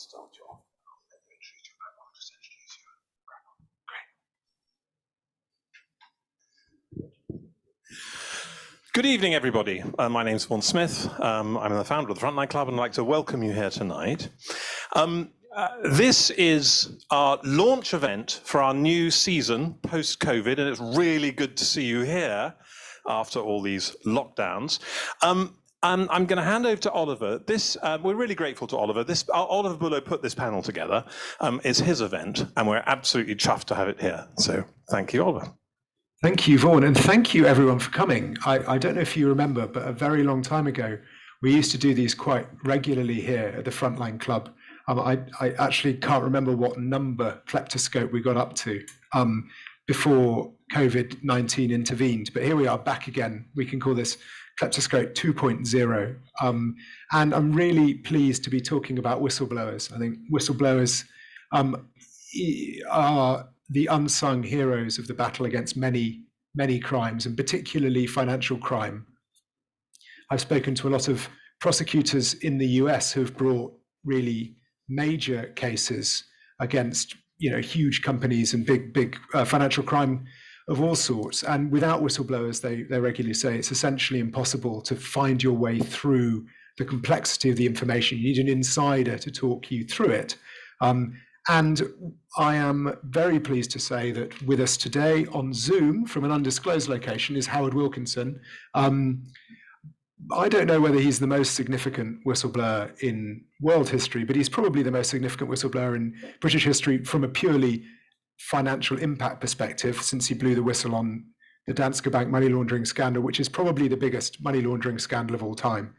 start you off. Good evening, everybody. My name's Vaughan Smith. I'm the founder of the Frontline Club, and I'd like to welcome you here tonight. This is our launch event for our new season post-COVID, and it's really good to see you here after all these lockdowns. I'm going to hand over to Oliver. We're really grateful to Oliver. Oliver Bullough put this panel together. It's his event, and we're absolutely chuffed to have it here. So thank you, Oliver. Thank you, Vaughan, and thank you everyone for coming. I don't know if you remember, but a very long time ago, we used to do these quite regularly here at the Frontline Club. I actually can't remember what number Kleptoscope we got up to before COVID-19 intervened, but here we are back again. We can call this Kleptoscope 2.0. And I'm really pleased to be talking about whistleblowers. I think whistleblowers are the unsung heroes of the battle against many, many crimes, and particularly financial crime. I've spoken to a lot of prosecutors in the US who've brought really major cases against, huge companies and big financial crime of all sorts. And without whistleblowers, they regularly say it's essentially impossible to find your way through the complexity of the information. You need an insider to talk you through it. And I am very pleased to say that with us today on Zoom from an undisclosed location is Howard Wilkinson. I don't know whether he's the most significant whistleblower in world history, but he's probably the most significant whistleblower in British history from a purely financial impact perspective, since he blew the whistle on the Dansk Bank money laundering scandal, which is probably the biggest money laundering scandal of all time.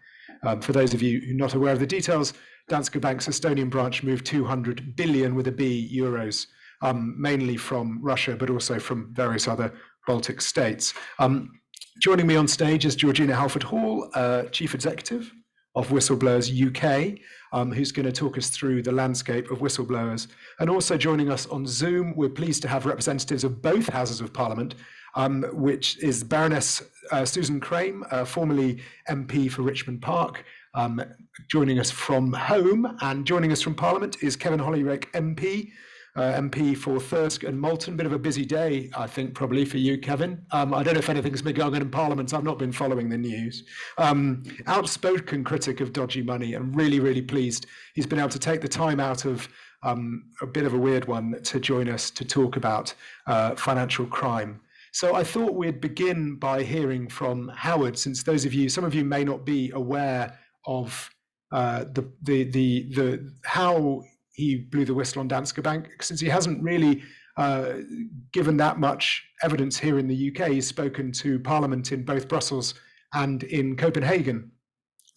For those of you who are not aware of the details, Danske Bank's Estonian branch moved 200 billion with a B euros, mainly from Russia, but also from various other Baltic states. Joining me on stage is Georgina Halford-Hall, Chief Executive of Whistleblowers UK, who's going to talk us through the landscape of whistleblowers. And also joining us on Zoom, we're pleased to have representatives of both Houses of Parliament, which is Baroness Susan Crane, formerly MP for Richmond Park, joining us from home, and joining us from Parliament is Kevin Holyrick, MP for Thirsk and Malton. Bit of a busy day, I think, probably for you, Kevin. I don't know if anything's been going on in Parliament. I've not been following the news. Outspoken critic of dodgy money, and really, really pleased he's been able to take the time out of a bit of a weird one to join us to talk about financial crime. So I thought we'd begin by hearing from Howard, since some of you may not be aware of how he blew the whistle on Danske Bank, since he hasn't really given that much evidence here in the UK. He's spoken to Parliament in both Brussels and in Copenhagen.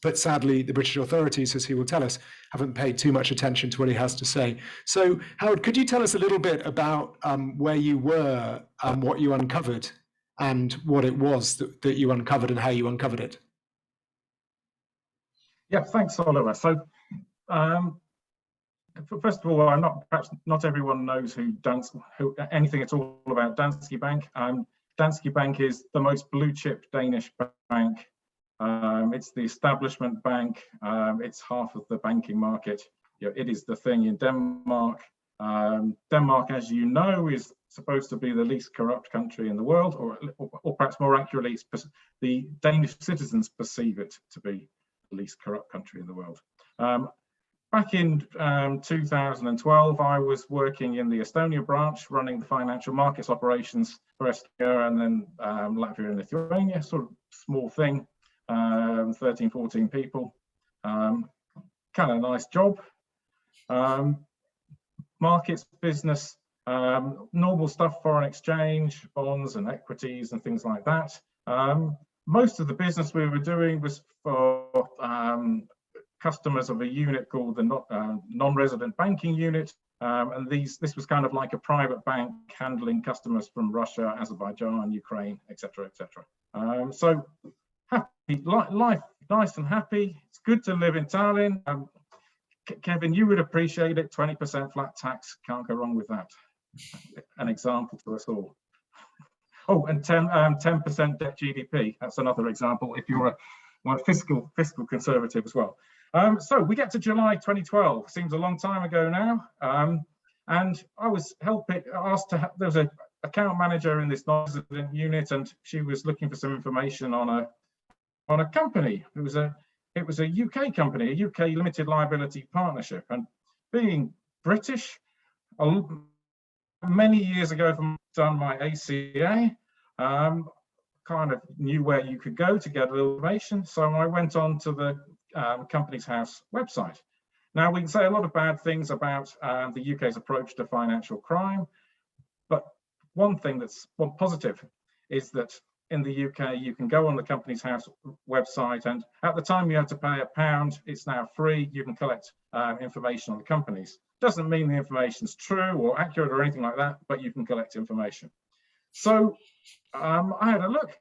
But sadly, the British authorities, as he will tell us, haven't paid too much attention to what he has to say. So, Howard, could you tell us a little bit about where you were, what you uncovered, and what it was that you uncovered and how you uncovered it? Yeah, thanks, Oliver. So, first of all, perhaps not everyone knows anything at all about Dansky Bank. Dansky Bank is the most blue chip Danish bank. It's the establishment bank. It's half of the banking market. It is the thing in Denmark. Denmark, as you know, is supposed to be the least corrupt country in the world, or perhaps more accurately, the Danish citizens perceive it to be the least corrupt country in the world. Back in 2012, I was working in the Estonia branch, running the financial markets operations for Estonia and then Latvia and Lithuania, sort of small thing, 13, 14 people, kind of a nice job. Markets business, normal stuff, foreign exchange, bonds and equities and things like that. Most of the business we were doing was for customers of a unit called the non-resident banking unit, and this was kind of like a private bank handling customers from Russia, Azerbaijan, Ukraine, etc., etc. So happy life, nice and happy. It's good to live in Tallinn. Kevin, you would appreciate it. 20% flat tax, can't go wrong with that. An example to us all. Oh, and 10% debt GDP. That's another example. If you're well, fiscal conservative as well. So we get to July 2012. Seems a long time ago now. And I was asked to. There was an account manager in this non-resident unit, and she was looking for some information on a company. It was a UK company, a UK limited liability partnership. And being British, many years ago, I've done my ACA. Kind of knew where you could go to get a little information, so I went on to the Companies House website. Now, we can say a lot of bad things about the UK's approach to financial crime, but one positive is that in the UK, you can go on the Companies House website, and at the time you had to pay £1. It's now free. You can collect information on the companies. Doesn't mean the information's true or accurate or anything like that, but you can collect information. So I had a look,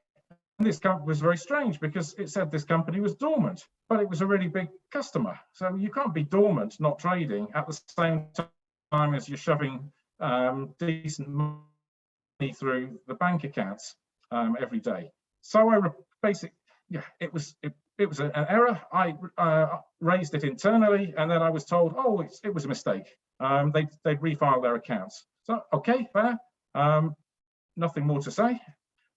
and this company was very strange because it said this company was dormant, but it was a really big customer. So you can't be dormant, not trading, at the same time as you're shoving decent money through the bank accounts every day. So it was an error. I raised it internally, and then I was told, oh, it was a mistake. They'd refiled their accounts. So okay, fair. Nothing more to say.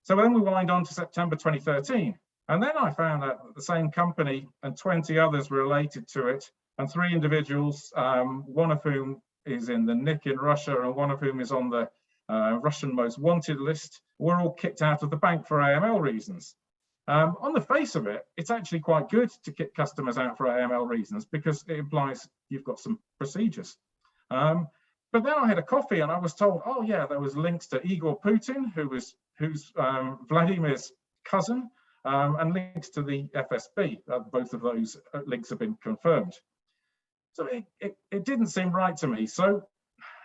So then we wind on to September 2013. And then I found out that the same company and 20 others related to it, and 3 individuals, one of whom is in the NIC in Russia and one of whom is on the Russian most wanted list, were all kicked out of the bank for AML reasons. On the face of it, it's actually quite good to kick customers out for AML reasons because it implies you've got some procedures. But then I had a coffee and I was told, oh yeah, there was links to Igor Putin, who's Vladimir's cousin, and links to the FSB. Both of those links have been confirmed. So it didn't seem right to me. So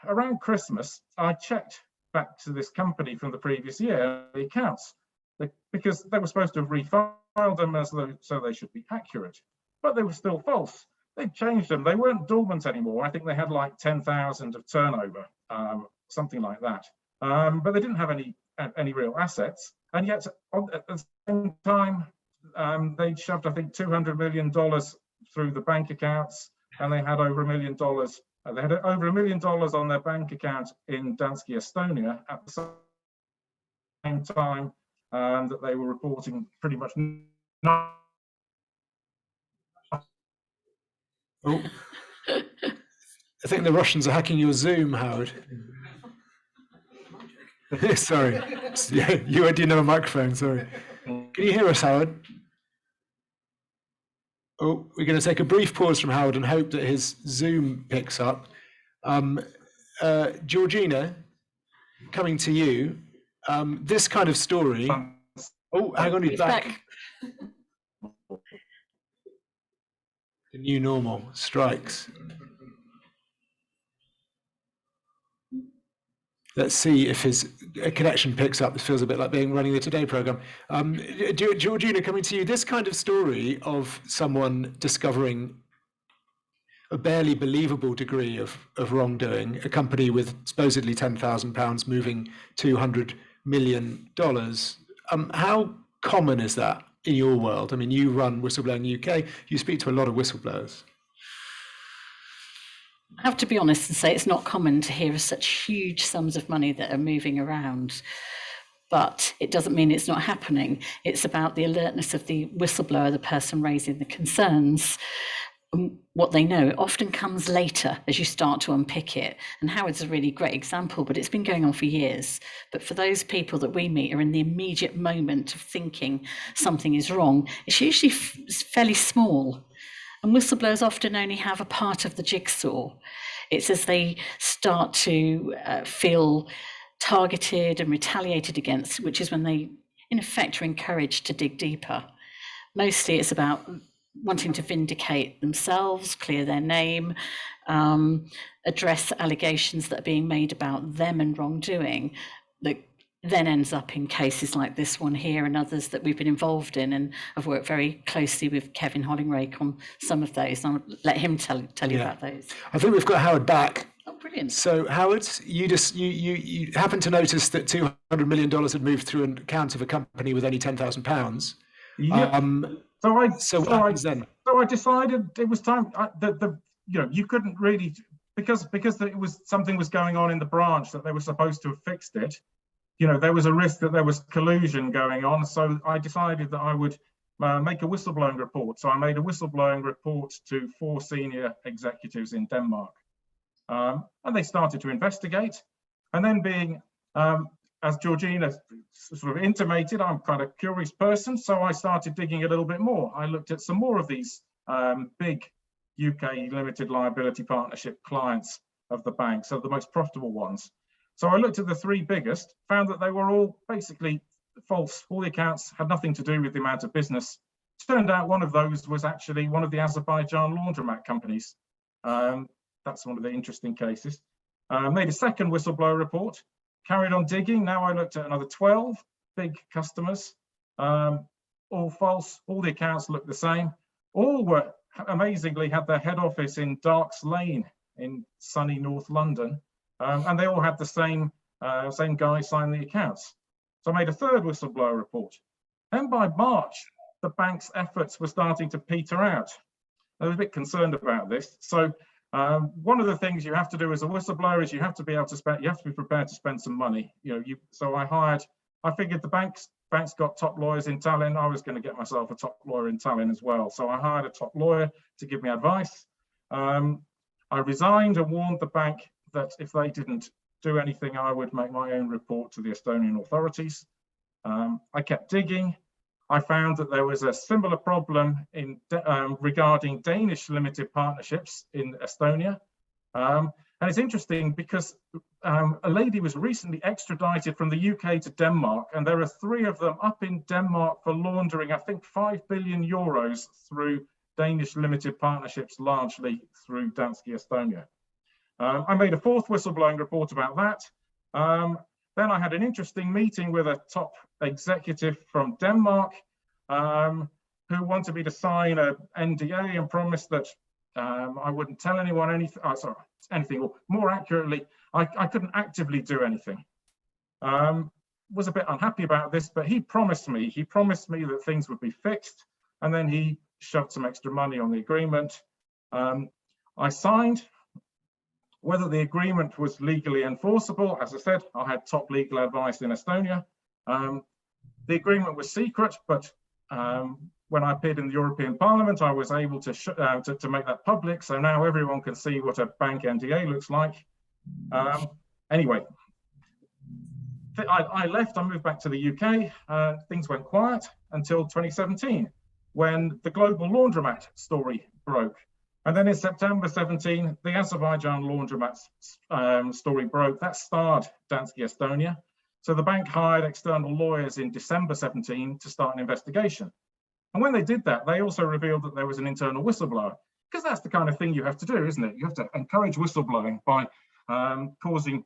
around Christmas, I checked back to this company from the previous year, the accounts, because they were supposed to have refiled them so they should be accurate, but they were still false. They changed them. They weren't dormant anymore. I think they had like 10,000 of turnover, something like that. But they didn't have any real assets. And yet, at the same time, they shoved, I think, $200 million through the bank accounts, and they had over $1 million. They had over $1 million on their bank account in Dansky, Estonia, at the same time that they were reporting pretty much not. Oh, I think the Russians are hacking your Zoom, Howard. Sorry, yeah, you didn't have a microphone. Sorry. Can you hear us, Howard? Oh, we're going to take a brief pause from Howard and hope that his Zoom picks up. Georgina, coming to you. This kind of story. Oh, hang on, he's back. The new normal strikes. Let's see if his connection picks up. This feels a bit like running the Today programme. Georgina, coming to you, this kind of story of someone discovering a barely believable degree of wrongdoing, a company with supposedly £10,000 moving $200 million. How common is that in your world? I mean, you run Whistleblowing UK, you speak to a lot of whistleblowers. I have to be honest and say it's not common to hear of such huge sums of money that are moving around, but it doesn't mean it's not happening. It's about the alertness of the whistleblower, the person raising the concerns, and what they know. It often comes later as you start to unpick it. And Howard's a really great example, but it's been going on for years. But for those people that we meet are in the immediate moment of thinking something is wrong, it's usually fairly small. And whistleblowers often only have a part of the jigsaw. It's as they start to feel targeted and retaliated against, which is when they, in effect, are encouraged to dig deeper. Mostly it's about wanting to vindicate themselves, clear their name, address allegations that are being made about them and wrongdoing, that then ends up in cases like this one here and others that we've been involved in. And I've worked very closely with Kevin Hollingrake on some of those. I'll let him tell you about those. I think we've got Howard back. Oh, brilliant. So Howard, you happened to notice that $200 million had moved through an account of a company with only £10,000. Yeah. So what happens then? So I decided it was time. You couldn't really, because it was something was going on in the branch that they were supposed to have fixed it. There was a risk that there was collusion going on. So I decided that I would make a whistleblowing report. So I made a whistleblowing report to 4 senior executives in Denmark, and they started to investigate. And then, being as Georgina sort of intimated, I'm quite a curious person, so I started digging a little bit more. I looked at some more of these big UK limited liability partnership clients of the bank, so the most profitable ones. So I looked at the 3 biggest, found that they were all basically false. All the accounts had nothing to do with the amount of business. Turned out one of those was actually one of the Azerbaijan laundromat companies. That's one of the interesting cases. Made a second whistleblower report, carried on digging. Now I looked at another 12 big customers, all false. All the accounts looked the same. All were amazingly had their head office in Darks Lane in sunny North London, and they all had the same guy sign the accounts. So I made a third whistleblower report. And by March, the bank's efforts were starting to peter out. I was a bit concerned about this. So one of the things you have to do as a whistleblower is you have to be prepared to spend some money. So I figured the bank's got top lawyers in Tallinn. I was going to get myself a top lawyer in Tallinn as well. So I hired a top lawyer to give me advice. I resigned and warned the bank that if they didn't do anything, I would make my own report to the Estonian authorities. I kept digging. I found that there was a similar problem regarding Danish limited partnerships in Estonia. And it's interesting because a lady was recently extradited from the UK to Denmark, and there are 3 of them up in Denmark for laundering, I think, 5 billion euros through Danish limited partnerships, largely through Dansky Estonia. I made a 4th whistleblowing report about that. Then I had an interesting meeting with a top executive from Denmark who wanted me to sign an NDA and promised that I wouldn't tell anyone anything, or more accurately, I couldn't actively do anything. Was a bit unhappy about this, but he promised me that things would be fixed, and then he shoved some extra money on the agreement. I signed. Whether the agreement was legally enforceable, as I said, I had top legal advice in Estonia. The agreement was secret, but when I appeared in the European Parliament, I was able to make that public. So now everyone can see what a bank NDA looks like. Anyway, I left, I moved back to the UK. Things went quiet until 2017, when the global laundromat story broke. And then in September 17, the Azerbaijan laundromat story broke. That starred Dansky Estonia. So the bank hired external lawyers in December 17 to start an investigation. And when they did that, they also revealed that there was an internal whistleblower, because that's the kind of thing you have to do, isn't it? You have to encourage whistleblowing by causing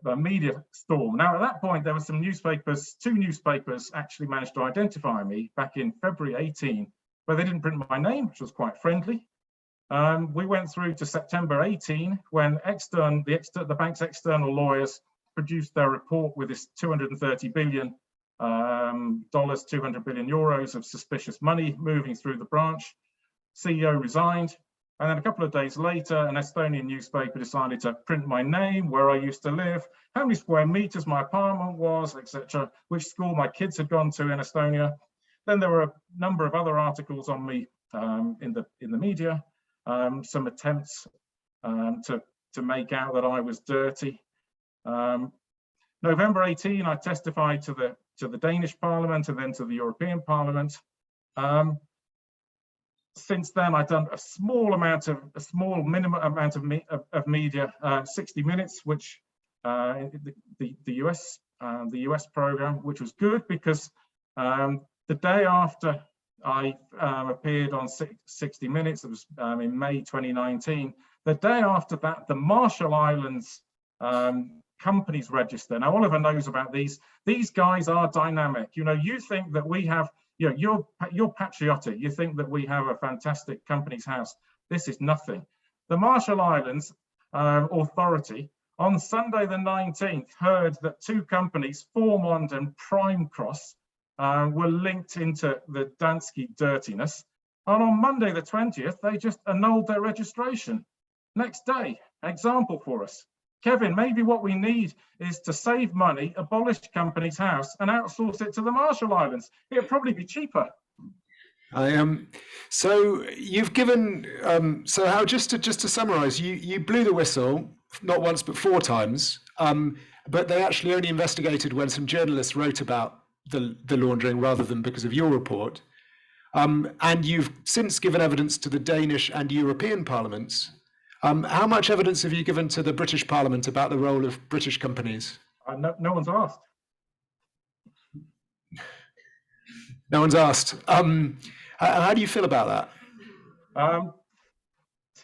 the media storm. Now, at that point, there were some newspapers, 2 newspapers actually managed to identify me back in February 18, where they didn't print my name, which was quite friendly. We went through to September 18, when the bank's external lawyers produced their report with this $230 billion, 200 billion euros of suspicious money moving through the branch. CEO resigned. And then a couple of days later, an Estonian newspaper decided to print my name, where I used to live, how many square meters my apartment was, etc., which school my kids had gone to in Estonia. Then there were a number of other articles on me in the media, some attempts to make out that I was dirty. November 18, I testified to the Danish Parliament and then to the European Parliament. Since then, I've done a small minimum amount of media, 60 Minutes, which the US program, which was good because the day after I appeared on 60 Minutes, it was in May 2019. The day after that, the Marshall Islands companies register. Now, Oliver knows about these. These guys are dynamic. You think that we have. You're patriotic. You think that we have a fantastic company's house. This is nothing. The Marshall Islands Authority on Sunday the 19th heard that 2 companies, Formond and Prime Cross, were linked into the Dansky dirtiness. And on Monday, the 20th, they just annulled their registration. Next day, example for us. Kevin, maybe what we need is to save money, abolish Companies House and outsource it to the Marshall Islands. It'd probably be cheaper. So you've given, so how, just to summarize, you blew the whistle, not once, but 4 times, but they actually only investigated when some journalists wrote about the laundering rather than because of your report. And you've since given evidence to the Danish and European parliaments. How much evidence have you given to the British Parliament about the role of British companies? No one's asked. No one's asked. How do you feel about that?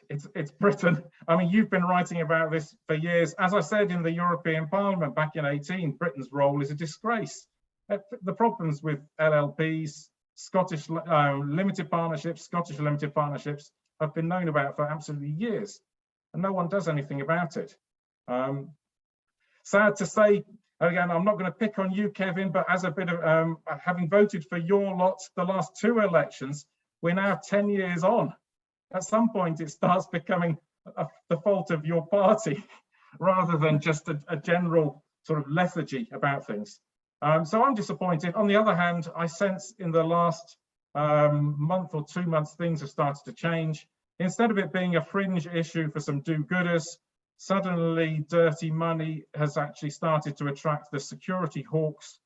It's Britain. I mean, you've been writing about this for years. As I said in the European Parliament back in 2018, Britain's role is a disgrace. The problems with LLPs, Scottish limited partnerships, Scottish limited partnerships have been known about for absolutely years, and no one does anything about it. Sad to say, again, I'm not going to pick on you, Kevin, but as a bit of having voted for your lot the last 2 elections, we're now 10 years on. At some point, it starts becoming the fault of your party rather than just a general sort of lethargy about things. So I'm disappointed. On the other hand, I sense in the last month or 2 months, things have started to change. Instead of it being a fringe issue for some do-gooders, suddenly dirty money has actually started to attract the security hawks.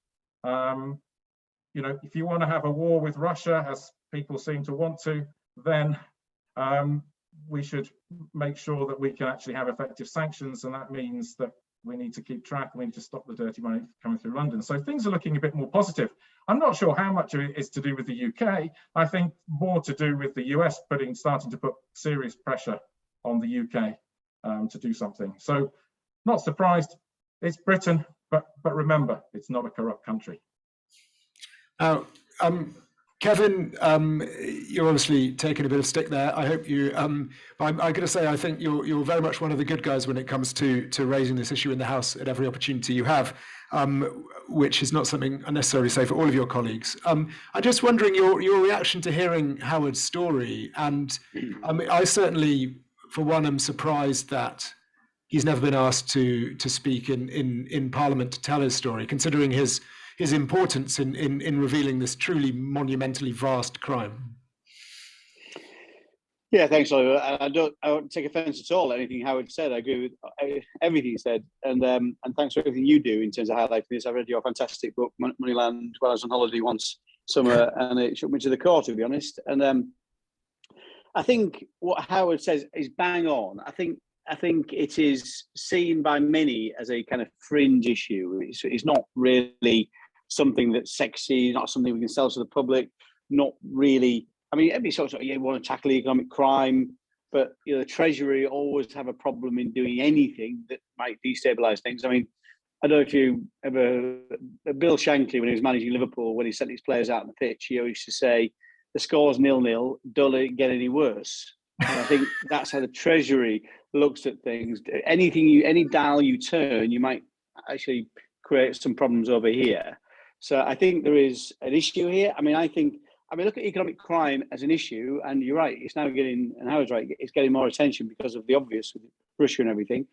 You know, if you want to have a war with Russia, as people seem to want to, then we should make sure that we can actually have effective sanctions, and that means that we need to keep track and we need to stop the dirty money coming through London. So things are looking a bit more positive. I'm not sure how much of it is to do with the UK. I think more to do with the US starting to put serious pressure on the UK to do something. So not surprised, it's Britain, but remember, it's not a corrupt country. Kevin, you're obviously taking a bit of stick there. I hope you, I'm going to say, I think you're very much one of the good guys when it comes to raising this issue in the House at every opportunity you have, which is not something I necessarily say for all of your colleagues. I'm just wondering your reaction to hearing Howard's story. And I certainly, for one, am surprised that he's never been asked to speak in Parliament to tell his story, considering his importance in revealing this truly monumentally vast crime. Yeah, thanks, Oliver. I don't take offence at all anything Howard said. I agree with everything he said, and thanks for everything you do in terms of highlighting this. I read your fantastic book, Moneyland, while I was on holiday once summer, and it shook me to the core, to be honest. And I think what Howard says is bang on. I think it is seen by many as a kind of fringe issue. It's not really something that's sexy, not something we can sell to the public, not really. I mean, every sort of, you want to tackle economic crime, but you know, the Treasury always have a problem in doing anything that might destabilise things. I mean, I don't know if you ever, Bill Shankly, when he was managing Liverpool, when he sent his players out on the pitch, he used to say, the score's 0-0, don't let it get any worse. And I think that's how the Treasury looks at things. Any dial you turn, you might actually create some problems over here. So I think there is an issue here. I mean, look at economic crime as an issue, and you're right, it's now getting, and Howard's right, it's getting more attention because of the obvious with Russia and everything.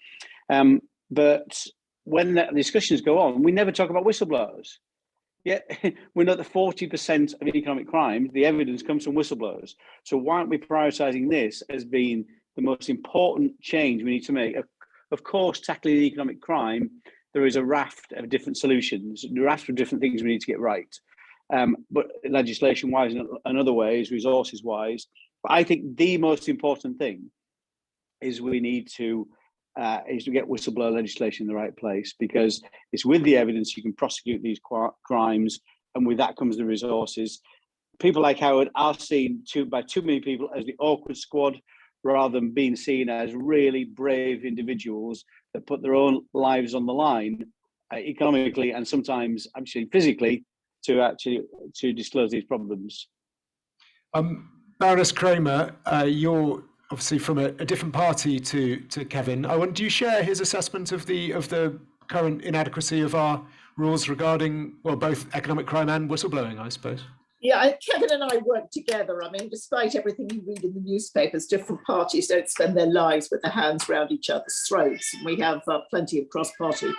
But when the discussions go on, we never talk about whistleblowers. Yet we know that 40% of economic crime, the evidence comes from whistleblowers. So why aren't we prioritising this as being the most important change we need to make? Of course, tackling economic crime, there is a raft of different solutions, a raft of different things we need to get right. But legislation-wise and other ways, resources-wise. But I think the most important thing is we need to get whistleblower legislation in the right place, because it's with the evidence you can prosecute these crimes, and with that comes the resources. People like Howard are seen by too many people as the awkward squad, rather than being seen as really brave individuals that put their own lives on the line, economically and sometimes actually physically, to disclose these problems. Baroness Kramer, you're obviously from a different party to Kevin. Do you share his assessment of the current inadequacy of our rules regarding, well, both economic crime and whistleblowing, I suppose? Yeah, Kevin and I work together. I mean, despite everything you read in the newspapers, different parties don't spend their lives with their hands around each other's throats. And we have plenty of cross-party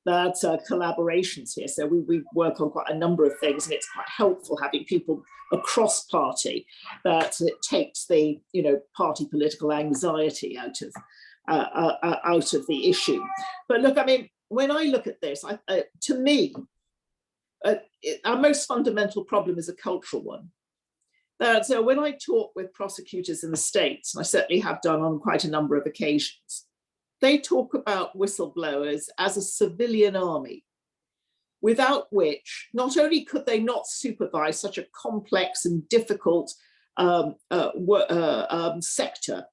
collaborations here. So we work on quite a number of things, and it's quite helpful having people across party that it takes the party political anxiety out of the issue. But look, I mean, when I look at this, to me, our most fundamental problem is a cultural one. So when I talk with prosecutors in the States, and I certainly have done on quite a number of occasions, they talk about whistleblowers as a civilian army, without which not only could they not supervise such a complex and difficult sector,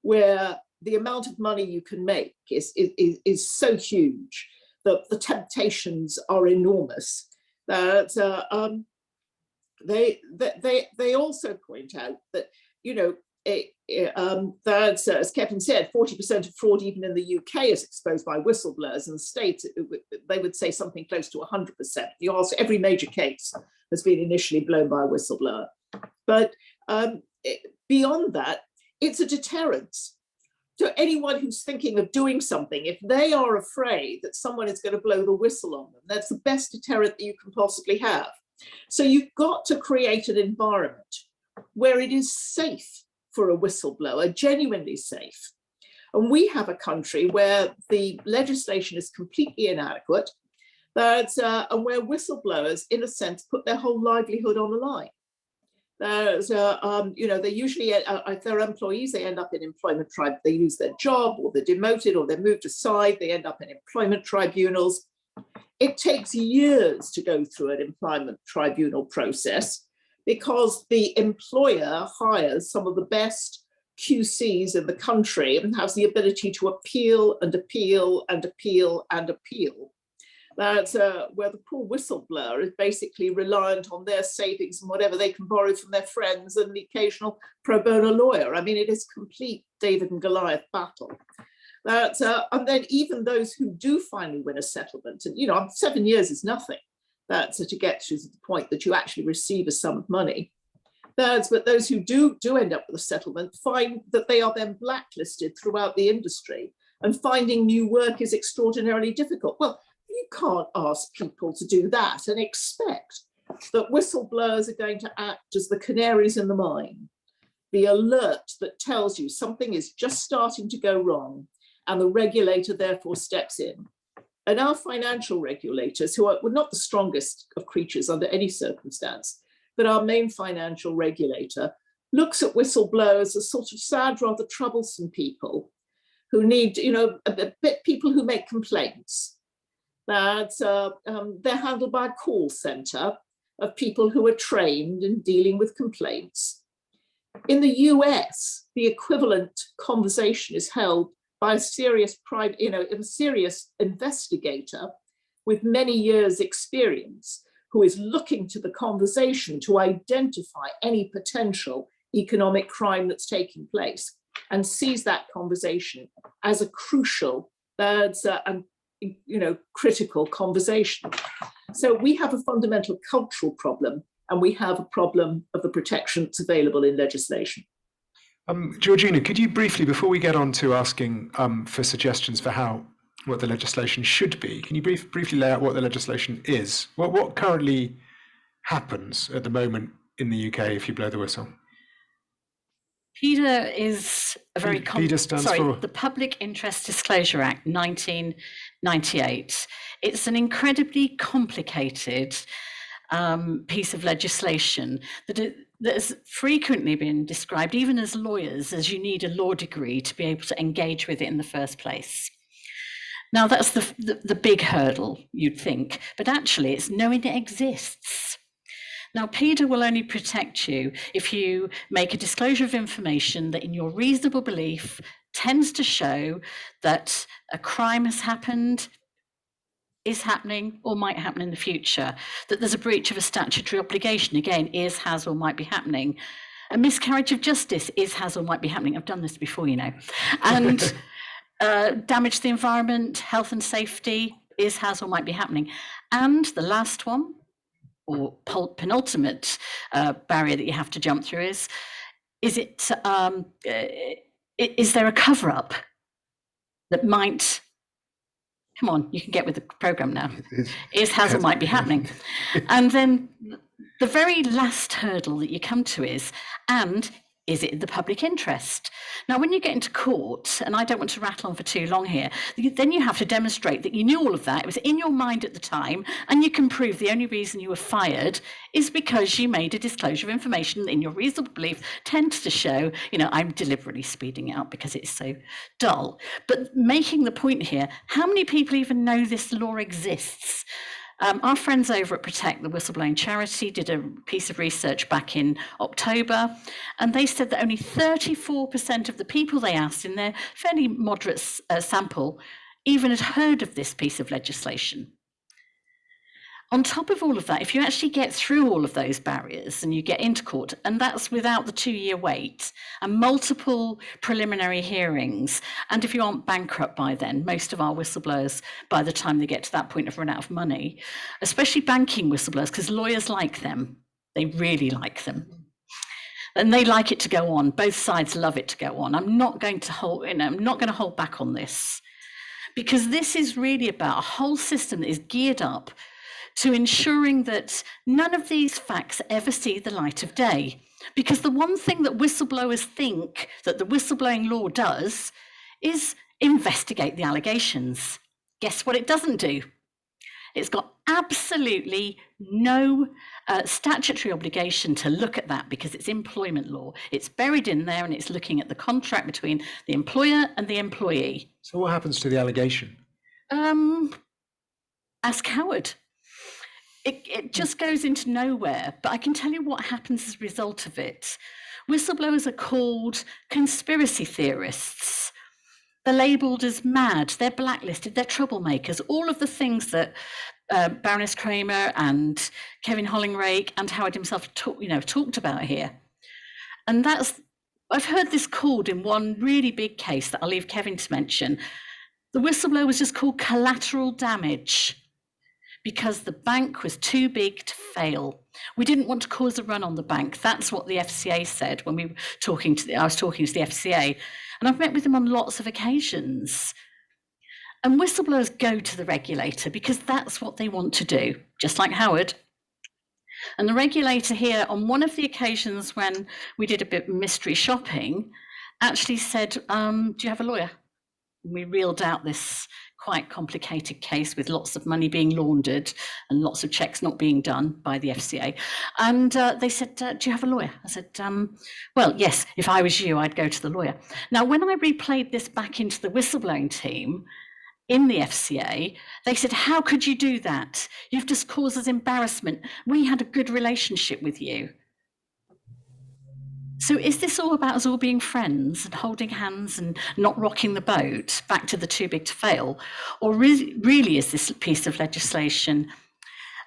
where the amount of money you can make is so huge that the temptations are enormous. That they also point out that that as Kevin said, 40% of fraud even in the UK is exposed by whistleblowers. In the States, they would say something close to 100%. You ask, every major case has been initially blown by a whistleblower. But beyond that, it's a deterrence. So anyone who's thinking of doing something, if they are afraid that someone is going to blow the whistle on them, that's the best deterrent that you can possibly have. So you've got to create an environment where it is safe for a whistleblower, genuinely safe. And we have a country where the legislation is completely inadequate, and where whistleblowers, in a sense, put their whole livelihood on the line. They usually, if they're employees, they end up in employment tribunals. They lose their job, or they're demoted, or they're moved aside. They end up in employment tribunals. It takes years to go through an employment tribunal process because the employer hires some of the best QCs in the country and has the ability to appeal and appeal and appeal and appeal. That's where the poor whistleblower is basically reliant on their savings and whatever they can borrow from their friends and the occasional pro bono lawyer. I mean, it is complete David and Goliath battle. And then even those who do finally win a settlement, and 7 years is nothing, to get to the point that you actually receive a sum of money. But those who do end up with a settlement find that they are then blacklisted throughout the industry, and finding new work is extraordinarily difficult. Well, you can't ask people to do that and expect that whistleblowers are going to act as the canaries in the mine, the alert that tells you something is just starting to go wrong, and the regulator therefore steps in. And our financial regulators, who are not the strongest of creatures under any circumstance, but our main financial regulator, looks at whistleblowers as sort of sad, rather troublesome people who need, people who make complaints. That they're handled by a call center of people who are trained in dealing with complaints. In the US, the equivalent conversation is held by a serious serious investigator with many years' experience, who is looking to the conversation to identify any potential economic crime that's taking place, and sees that conversation as a crucial and critical conversation. So we have a fundamental cultural problem, and we have a problem of the protection that's available in legislation. Georgina, could you briefly, before we get on to asking for suggestions for what the legislation should be, can you briefly lay out what the legislation is? What currently happens at the moment in the UK if you blow the whistle? PIDA is a very PIDA stands for the Public Interest Disclosure Act 1998. It's an incredibly complicated piece of legislation that has frequently been described, even as lawyers, as you need a law degree to be able to engage with it in the first place. Now, that's the big hurdle, you'd think, but actually it's knowing it exists. Now, PIDA will only protect you if you make a disclosure of information that in your reasonable belief tends to show that a crime has happened, is happening, or might happen in the future, that there's a breach of a statutory obligation, again, is, has, or might be happening. A miscarriage of justice is, has, or might be happening. I've done this before, and damage to the environment, health and safety, is, has, or might be happening. And the last one, or penultimate barrier that you have to jump through is there a cover-up that might, come on, you can get with the program now, is, has, or might be happening. And then the very last hurdle that you come to is it in the public interest? Now, when you get into court, and I don't want to rattle on for too long here, then you have to demonstrate that you knew all of that, it was in your mind at the time, and you can prove the only reason you were fired is because you made a disclosure of information that in your reasonable belief tends to show, I'm deliberately speeding it up because it's so dull. But making the point here, how many people even know this law exists? Our friends over at Protect, the whistleblowing charity, did a piece of research back in October, and they said that only 34% of the people they asked in their fairly moderate sample even had heard of this piece of legislation. On top of all of that, if you actually get through all of those barriers and you get into court, and that's without the 2-year wait and multiple preliminary hearings, and if you aren't bankrupt by then, most of our whistleblowers, by the time they get to that point, have run out of money, especially banking whistleblowers, because lawyers like them. They really like them. And they like it to go on. Both sides love it to go on. I'm not going to hold back on this, because this is really about a whole system that is geared up to ensuring that none of these facts ever see the light of day. Because the one thing that whistleblowers think that the whistleblowing law does is investigate the allegations. Guess what it doesn't do? It's got absolutely no statutory obligation to look at that because it's employment law. It's buried in there and it's looking at the contract between the employer and the employee. So what happens to the allegation? Ask Howard. It just goes into nowhere, but I can tell you what happens as a result of it. Whistleblowers are called conspiracy theorists. They're labelled as mad, they're blacklisted, they're troublemakers, all of the things that Baroness Kramer and Kevin Hollingrake and Howard himself talked about here. And I've heard this called in one really big case that I'll leave Kevin to mention. The whistleblower was just called collateral damage, because the bank was too big to fail. We didn't want to cause a run on the bank. That's what the FCA said when I was talking to the FCA. And I've met with them on lots of occasions. And whistleblowers go to the regulator because that's what they want to do, just like Howard. And the regulator here, on one of the occasions when we did a bit of mystery shopping, actually said, do you have a lawyer? And we reeled out this quite complicated case with lots of money being laundered and lots of checks not being done by the FCA. And they said, do you have a lawyer? I said, well, yes, if I was you, I'd go to the lawyer. Now, when I replayed this back into the whistleblowing team in the FCA, they said, how could you do that? You've just caused us embarrassment. We had a good relationship with you. So is this all about us all being friends and holding hands and not rocking the boat back to the too big to fail? Or really is this piece of legislation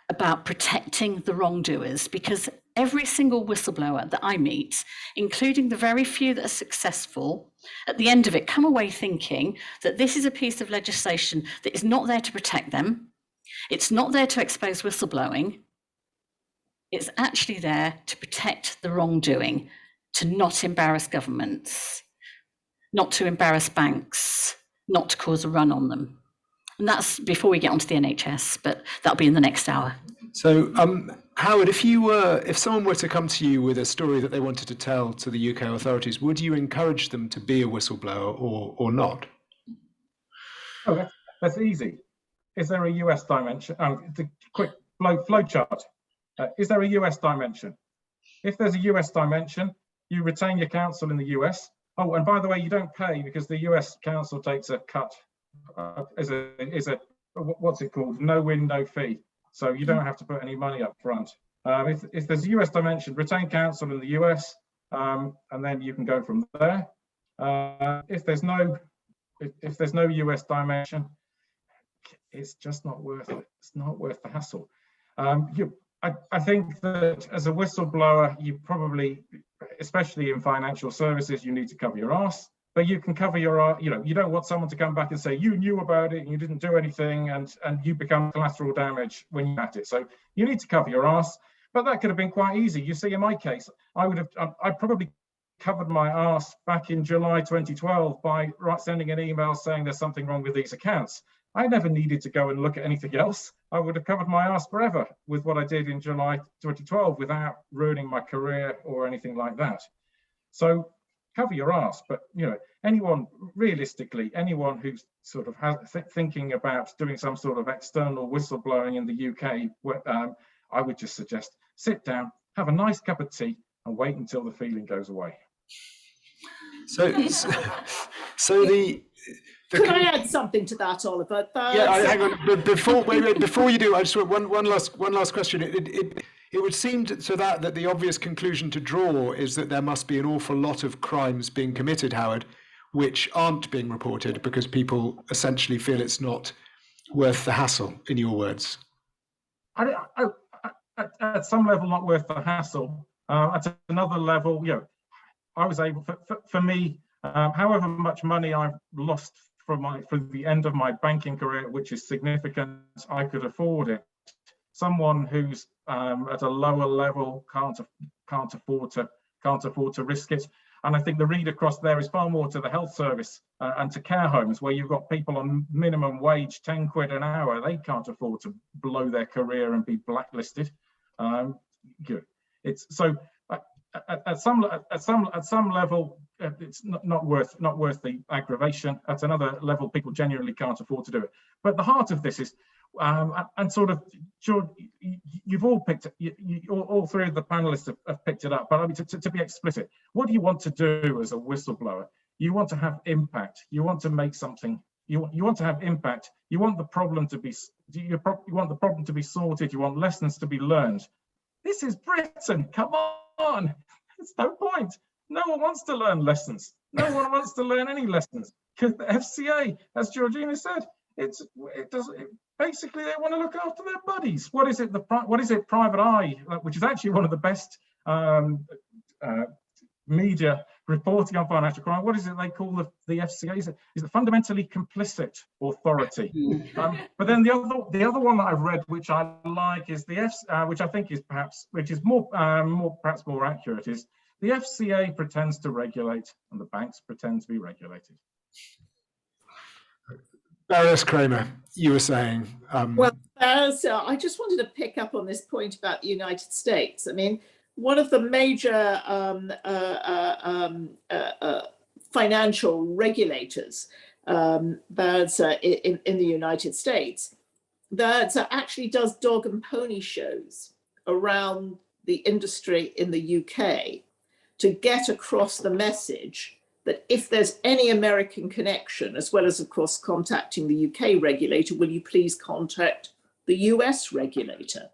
about protecting the wrongdoers? Because every single whistleblower that I meet, including the very few that are successful, at the end of it come away thinking that this is a piece of legislation that is not there to protect them. It's not there to expose whistleblowing. It's actually there to protect the wrongdoing, to not embarrass governments, not to embarrass banks, not to cause a run on them. And that's before we get onto the NHS, but that'll be in the next hour. So, Howard, if someone were to come to you with a story that they wanted to tell to the UK authorities, would you encourage them to be a whistleblower or not? Oh, that's easy. Is there a US dimension? The quick flow chart. Is there a US dimension? If there's a US dimension, you retain your counsel in the US. Oh, and by the way, you don't pay because the US counsel takes a cut is a what's it called? No win, no fee. So you don't have to put any money up front. If there's a US dimension, retain counsel in the US, and then you can go from there. If there's no US dimension, it's just not worth it. It's not worth the hassle. I think that as a whistleblower, you probably, especially in financial services, you need to cover your arse. but you can cover your, you don't want someone to come back and say you knew about it and you didn't do anything, and you become collateral damage when you're at it. So you need to cover your ass, but that could have been quite easy. You see, in my case, I probably covered my ass back in July 2012 by sending an email saying there's something wrong with these accounts. I never needed to go and look at anything else. I would have covered my ass forever with what I did in July 2012 without ruining my career or anything like that. So cover your ass, but anyone who's sort of thinking about doing some sort of external whistleblowing in the UK, I would just suggest sit down, have a nice cup of tea, and wait until the feeling goes away. So Could I add something to that, Oliver? Hang on. But before you do, I just want one last question. It would seem that the obvious conclusion to draw is that there must be an awful lot of crimes being committed, Howard, which aren't being reported because people essentially feel it's not worth the hassle, in your words. At some level, not worth the hassle. At another level, I was able, for me, however much money I've lost from the end of my banking career, which is significant, I could afford it. Someone who's at a lower level can't afford to risk it. And I think the read across there is far more to the health service and to care homes, where you've got people on minimum wage, 10 quid an hour. They can't afford to blow their career and be blacklisted. It's so at some level, it's not worth the aggravation. At another level, people genuinely can't afford to do it. But the heart of this is, and sort of, you've all picked it, all three of the panelists have picked it up. But I mean, to be explicit, what do you want to do as a whistleblower? You want to have impact. You want to make something. You want to have impact. You want the problem to be. You want the problem to be sorted. You want lessons to be learned. This is Britain. Come on. It's no point. No one wants to learn lessons. No one wants to learn any lessons, because the FCA, as Georgina said, basically they want to look after their buddies. What is it? Private Eye, which is actually one of the best media reporting on financial crime. What is it they call the FCA? Is it fundamentally complicit authority? But then the other one that I've read, which I like, is which I think is perhaps more accurate, is the FCA pretends to regulate and the banks pretend to be regulated. Baroness Kramer, you were saying. I just wanted to pick up on this point about the United States. I mean, one of the major financial regulators that's in the United States that actually does dog and pony shows around the industry in the UK to get across the message that if there's any American connection, as well as, of course, contacting the UK regulator, will you please contact the US regulator?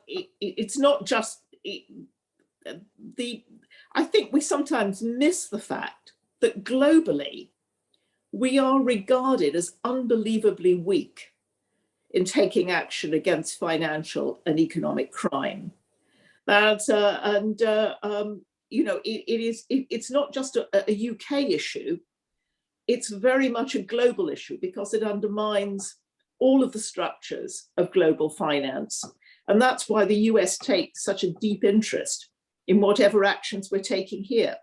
It's not just I think we sometimes miss the fact that globally we are regarded as unbelievably weak in taking action against financial and economic crime. It's not just a UK issue, it's very much a global issue because it undermines all of the structures of global finance. And that's why the US takes such a deep interest in whatever actions we're taking here.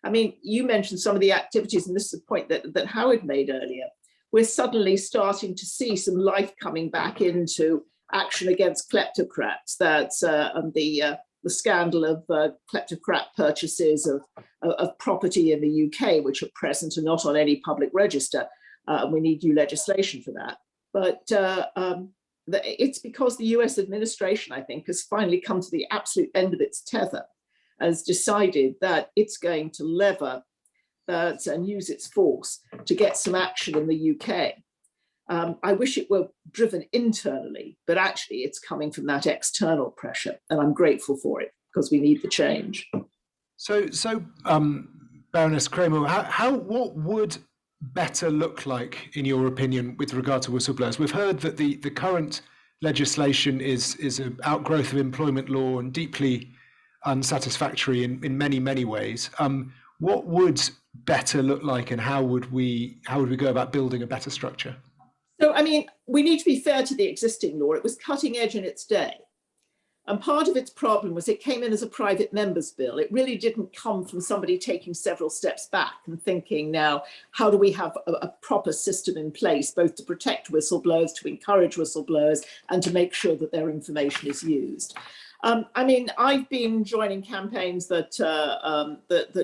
I mean, you mentioned some of the activities, and this is a point that Howard made earlier. We're suddenly starting to see some life coming back into action against kleptocrats. That's the scandal of kleptocrat purchases of property in the UK, which at present are not on any public register. We need new legislation for that. But it's because the US administration, I think, has finally come to the absolute end of its tether, has decided that it's going to lever and use its force to get some action in the UK. I wish it were driven internally, but actually it's coming from that external pressure, and I'm grateful for it because we need the change. So Baroness Kramer, what would better look like, in your opinion, with regard to whistleblowers? We've heard that the current legislation is an outgrowth of employment law and deeply unsatisfactory in many ways. What would better look like, and how would we go about building a better structure? So, I mean, we need to be fair to the existing law. It was cutting edge in its day. And part of its problem was it came in as a private member's bill. It really didn't come from somebody taking several steps back and thinking, now, how do we have a proper system in place, both to protect whistleblowers, to encourage whistleblowers, and to make sure that their information is used. I mean, I've been joining campaigns that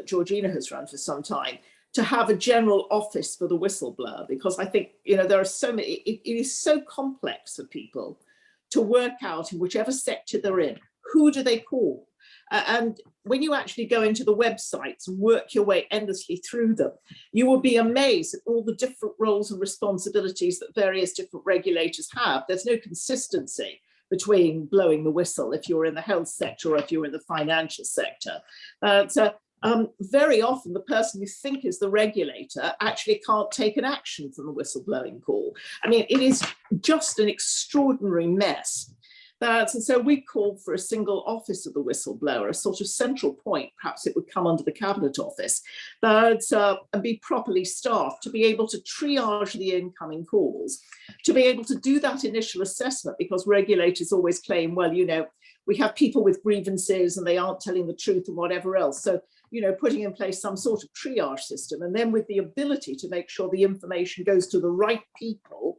Georgina has run for some time to have a general office for the whistleblower, because I think, there are so many, it is so complex for people to work out in whichever sector they're in, who do they call? And when you actually go into the websites and work your way endlessly through them, you will be amazed at all the different roles and responsibilities that various different regulators have. There's no consistency between blowing the whistle if you're in the health sector or if you're in the financial sector. Very often the person you think is the regulator actually can't take an action from a whistleblowing call. I mean, it is just an extraordinary mess. And so we called for a single office of the whistleblower, a sort of central point. Perhaps it would come under the Cabinet Office, and be properly staffed to be able to triage the incoming calls, to be able to do that initial assessment, because regulators always claim, well, we have people with grievances and they aren't telling the truth and whatever else. So, putting in place some sort of triage system, and then with the ability to make sure the information goes to the right people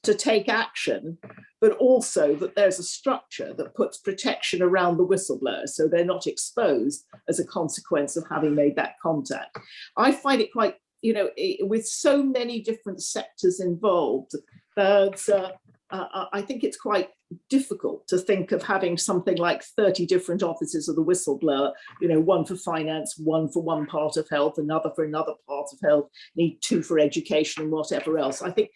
to take action, but also that there's a structure that puts protection around the whistleblower so they're not exposed as a consequence of having made that contact. I find it quite, with so many different sectors involved, that I think it's quite difficult to think of having something like 30 different offices of the whistleblower, one for finance, one for one part of health, another for another part of health, need two for education and whatever else. I think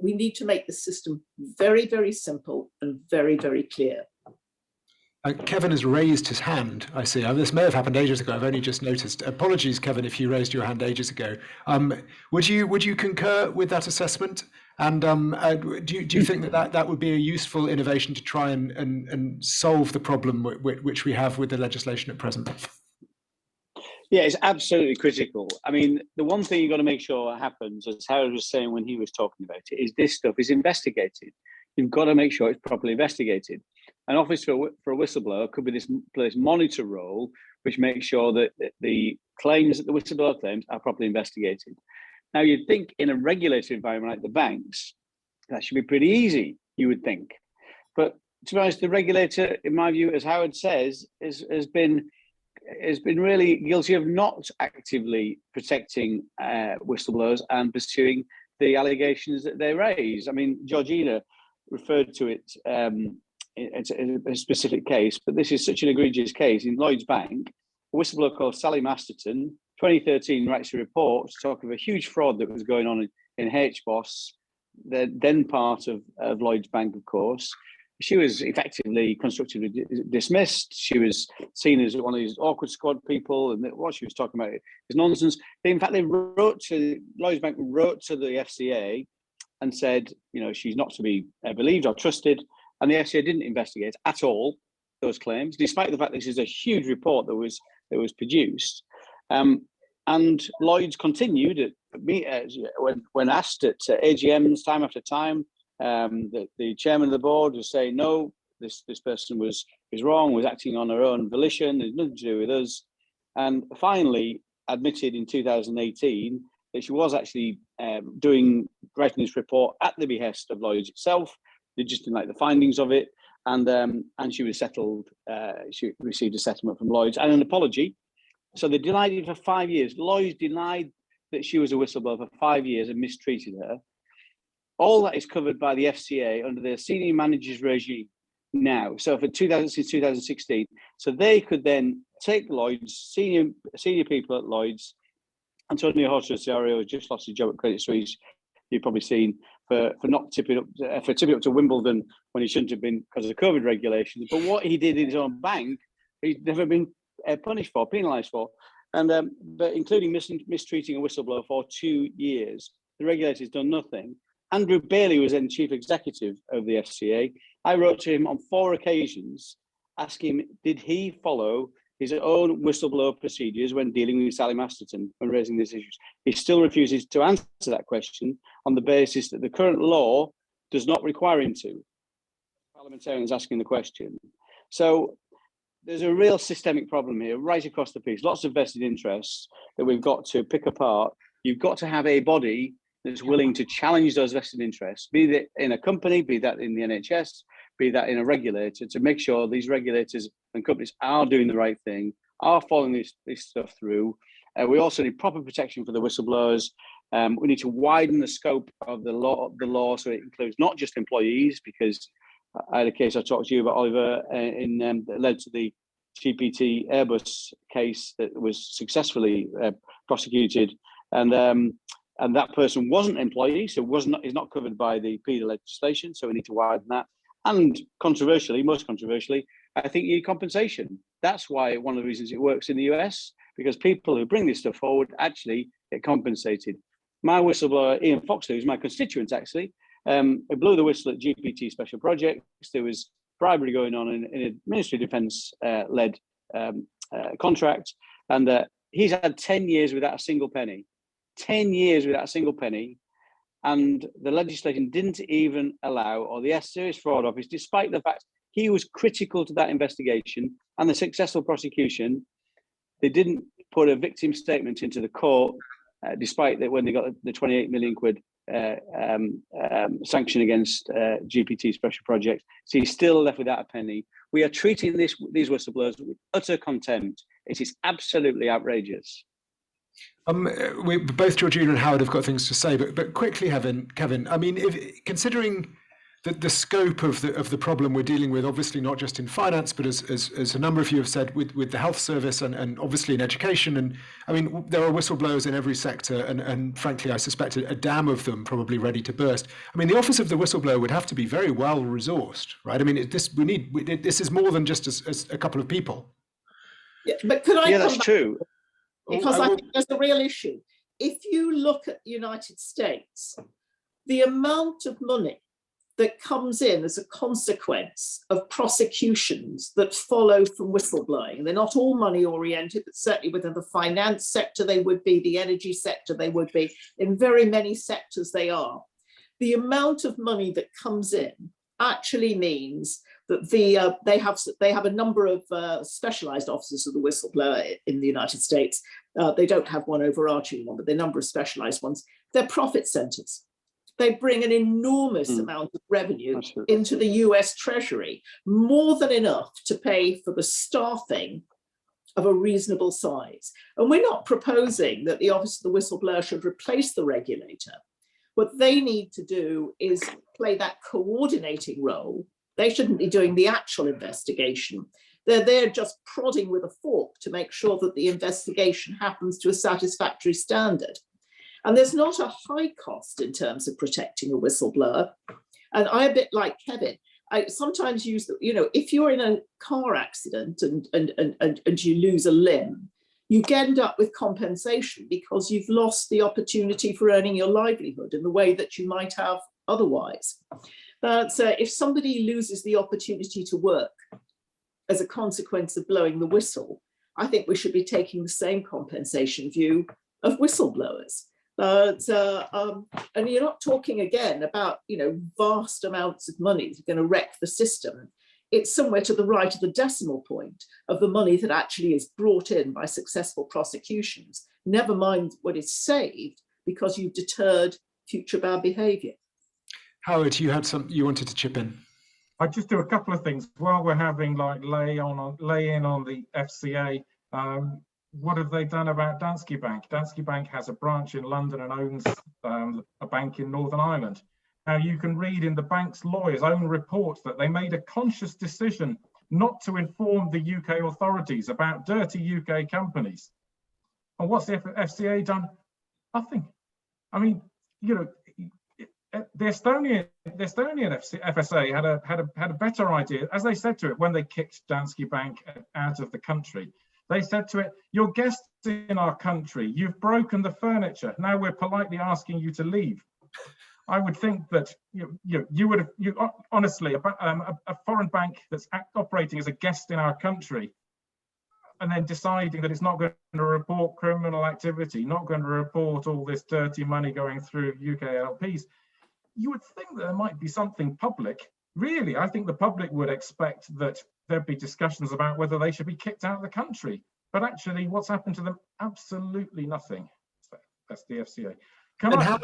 we need to make the system very, very simple and very, very clear. Kevin has raised his hand, I see. This may have happened ages ago. I've only just noticed. Apologies, Kevin, if you raised your hand ages ago. Would you concur with that assessment? And do you think that would be a useful innovation to try and solve the problem which we have with the legislation at present? Yeah, it's absolutely critical. I mean, the one thing you've got to make sure happens, as Howard was saying when he was talking about it, is this stuff is investigated. You've got to make sure it's properly investigated. An office for a whistleblower could be this monitor role, which makes sure that the claims that the whistleblower claims are properly investigated. Now, you'd think in a regulated environment like the banks, that should be pretty easy, you would think. But to be honest, the regulator, in my view, as Howard says, has been really guilty of not actively protecting whistleblowers and pursuing the allegations that they raise. I mean, Georgina referred to it it's a specific case, but this is such an egregious case. In Lloyds Bank, a whistleblower called Sally Masterton, 2013, writes a report to talk of a huge fraud that was going on in HBOS, the then part of Lloyds Bank, of course. She was effectively constructively dismissed. She was seen as one of these awkward squad people, and what she was talking about is nonsense. In fact, Lloyds Bank wrote to the FCA and said, she's not to be believed or trusted. And the FCA didn't investigate at all those claims, despite the fact this is a huge report that was produced. And Lloyds continued when asked at AGMs time after time. The chairman of the board was saying, no, this person was wrong, was acting on her own volition, there's nothing to do with us. And finally admitted in 2018 that she was actually writing this report at the behest of Lloyds itself. They just didn't like the findings of it. And she was settled, she received a settlement from Lloyds and an apology. So they denied it for 5 years. Lloyds denied that she was a whistleblower for 5 years and mistreated her. All that is covered by the FCA under their senior managers regime now. So since 2016, so they could then take Lloyds, senior people at Lloyds. Antonio Horta-Cesario just lost his job at Credit Suisse. You've probably seen for tipping up to Wimbledon when he shouldn't have been because of COVID regulations. But what he did in his own bank, he's never been penalised for, and but including mistreating a whistleblower for 2 years. The regulator's done nothing. Andrew Bailey was then chief executive of the FCA. I wrote to him on 4 occasions asking him, did he follow his own whistleblower procedures when dealing with Sally Masterton when raising these issues. He still refuses to answer that question on the basis that the current law does not require him to. Parliamentarians asking the question. So there's a real systemic problem here right across the piece. Lots of vested interests that we've got to pick apart. You've got to have a body that's willing to challenge those vested interests, be that in a company, be that in the NHS, be that in a regulator, to make sure these regulators and companies are doing the right thing, are following this stuff through. We also need proper protection for the whistleblowers. We need to widen the scope of the law so it includes not just employees, because I had a case I talked to you about, Oliver, that led to the GPT Airbus case that was successfully prosecuted, and that person wasn't an employee, so is not covered by the PIDA legislation. So we need to widen that. And controversially, most controversially, I think you need compensation. That's why one of the reasons it works in the US, because people who bring this stuff forward actually get compensated. My whistleblower, Ian Foxley, who's my constituent actually, who blew the whistle at GPT special projects. There was bribery going on in a Ministry of Defence led contract, and he's had 10 years without a single penny. 10 years without a single penny, and the legislation didn't even allow, or the Serious Fraud Office, despite the fact he was critical to that investigation and the successful prosecution, they didn't put a victim statement into the court, despite that when they got the 28 million quid sanction against GPT special projects. So he's still left without a penny. We are treating these whistleblowers with utter contempt. It is absolutely outrageous. Both Georgina and Howard have got things to say, but quickly, Kevin. I mean, considering the scope of the problem we're dealing with, obviously not just in finance, but as a number of you have said, with the health service and obviously in education, and I mean, there are whistleblowers in every sector, and frankly, I suspect a dam of them probably ready to burst. I mean, the office of the whistleblower would have to be very well resourced, right? I mean, this is more than just a couple of people. Yeah, but could I? Yeah, that's true. Because I think there's a real issue. If you look at the United States, the amount of money that comes in as a consequence of prosecutions that follow from whistleblowing, they're not all money oriented, but certainly within the finance sector they would be, the energy sector they would be, in very many sectors they are. The amount of money that comes in actually means that they have a number of specialized offices of the whistleblower in the United States. They don't have one overarching one, but they're a number of specialized ones. They're profit centers. They bring an enormous amount of revenue into the US Treasury, more than enough to pay for the staffing of a reasonable size. And we're not proposing that the Office of the Whistleblower should replace the regulator. What they need to do is play that coordinating role. They shouldn't be doing the actual investigation. They're there just prodding with a fork to make sure that the investigation happens to a satisfactory standard. And there's not a high cost in terms of protecting a whistleblower. And I'm a bit like Kevin. I sometimes use the, if you're in a car accident and you lose a limb, you end up with compensation because you've lost the opportunity for earning your livelihood in the way that you might have otherwise. But if somebody loses the opportunity to work as a consequence of blowing the whistle, I think we should be taking the same compensation view of whistleblowers. And you're not talking again about vast amounts of money that are going to wreck the system. It's somewhere to the right of the decimal point of the money that actually is brought in by successful prosecutions. Never mind what is saved because you've deterred future bad behaviour. Howard, you wanted to chip in. I'd just do a couple of things while we're having lay in on the FCA. What have they done about Danske Bank? Danske Bank has a branch in London and owns a bank in Northern Ireland. Now you can read in the bank's lawyer's own report that they made a conscious decision not to inform the UK authorities about dirty UK companies. And what's the FCA done? Nothing. I mean, the Estonian FSA had a better idea, as they said to it when they kicked Danske Bank out of the country. They said to it, "You're guests in our country. You've broken the furniture. Now we're politely asking you to leave." I would think that honestly, a foreign bank that's operating as a guest in our country, and then deciding that it's not going to report criminal activity, not going to report all this dirty money going through UK LPs, you would think that there might be something public. Really, I think the public would expect that there'd be discussions about whether they should be kicked out of the country. But actually, what's happened to them? Absolutely nothing. That's the FCA.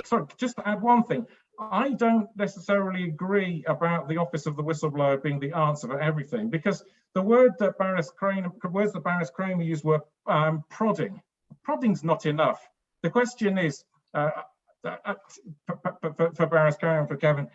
Sorry, just to add one thing. I don't necessarily agree about the Office of the Whistleblower being the answer for everything, because the words that Baroness Kramer used were prodding. Prodding's not enough. The question is, for Baroness Kramer and for Kevin,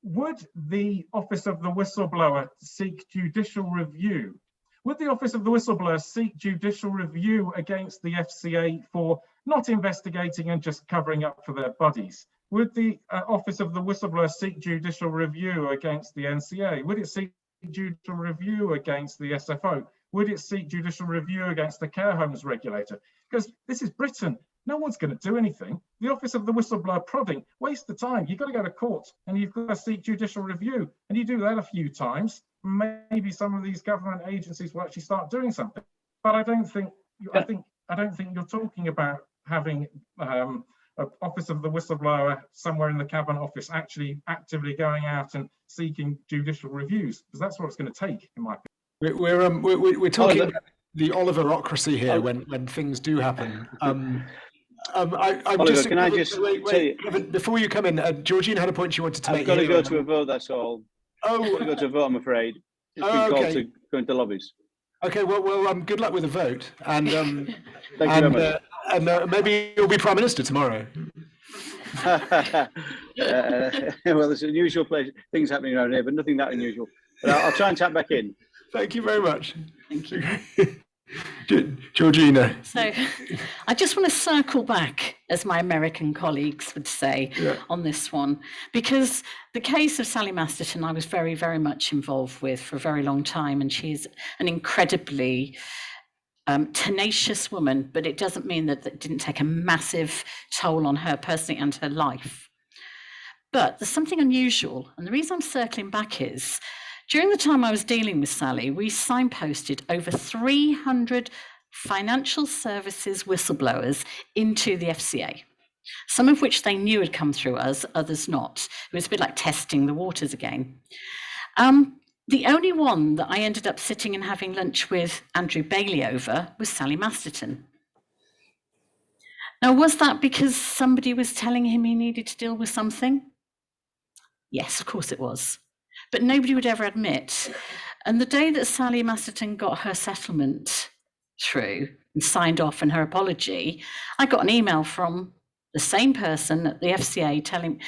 would the Office of the Whistleblower seek judicial review? Would the Office of the Whistleblower seek judicial review against the FCA for not investigating and just covering up for their buddies? Would the Office of the Whistleblower seek judicial review against the NCA? Would it seek judicial review against the SFO? Would it seek judicial review against the care homes regulator? Because this is Britain. No one's going to do anything. The Office of the Whistleblower prodding, waste the time. You've got to go to court and you've got to seek judicial review. And you do that a few times, maybe some of these government agencies will actually start doing something. But I don't think you're talking about having an Office of the Whistleblower somewhere in the Cabinet Office actually actively going out and seeking judicial reviews, because that's what it's going to take, in my opinion. We're talking about the Oliverocracy here when things do happen. Oliver, can I just wait, before you come in, Georgina had a point she wanted to make. I've got to go to a vote, that's all. Oh, I've got to go to a vote, I'm afraid. It's been called to go into lobbies. Okay, well, good luck with the vote, and Thank you very much. And maybe you'll be Prime Minister tomorrow. Well, there's unusual things happening around here, but nothing that unusual. But I'll try and tap back in. Thank you very much. Thank you. Georgina. So I just want to circle back, as my American colleagues would say, on this one, because the case of Sally Masterton I was very, very much involved with for a very long time, and she's an incredibly tenacious woman, but it doesn't mean that it didn't take a massive toll on her personally and her life. But there's something unusual, and the reason I'm circling back is, during the time I was dealing with Sally, we signposted over 300 financial services whistleblowers into the FCA, some of which they knew had come through us, others not. It was a bit like testing the waters again. The only one that I ended up sitting and having lunch with Andrew Bailey over was Sally Masterton. Now, was that because somebody was telling him he needed to deal with something? Yes, of course it was. But nobody would ever admit. And the day that Sally Masterton got her settlement through and signed off and her apology, I got an email from the same person at the FCA telling,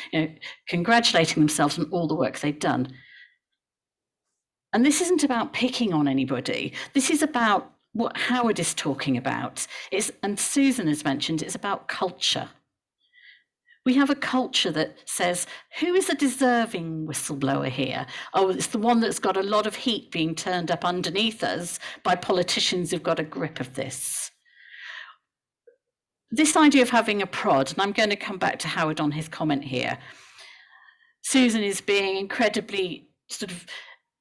congratulating themselves on all the work they'd done. And this isn't about picking on anybody. This is about what Howard is talking about. And Susan has mentioned, it's about culture. We have a culture that says, who is a deserving whistleblower here? Oh, it's the one that's got a lot of heat being turned up underneath us by politicians who've got a grip of this. This idea of having a prod, and I'm going to come back to Howard on his comment here. Susan is being incredibly sort of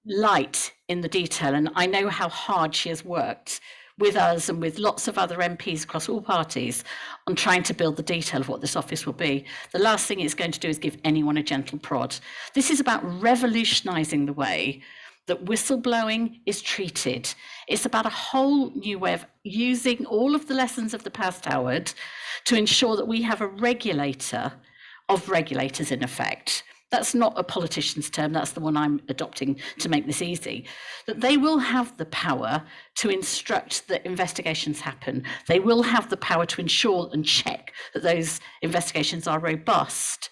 light in the detail, and I know how hard she has worked with us and with lots of other MPs across all parties on trying to build the detail of what this office will be. The last thing it's going to do is give anyone a gentle prod. This is about revolutionising the way that whistleblowing is treated. It's about a whole new way of using all of the lessons of the past, Howard, to ensure that we have a regulator of regulators, in effect. That's not a politician's term, that's the one I'm adopting to make this easy. That they will have the power to instruct that investigations happen. They will have the power to ensure and check that those investigations are robust.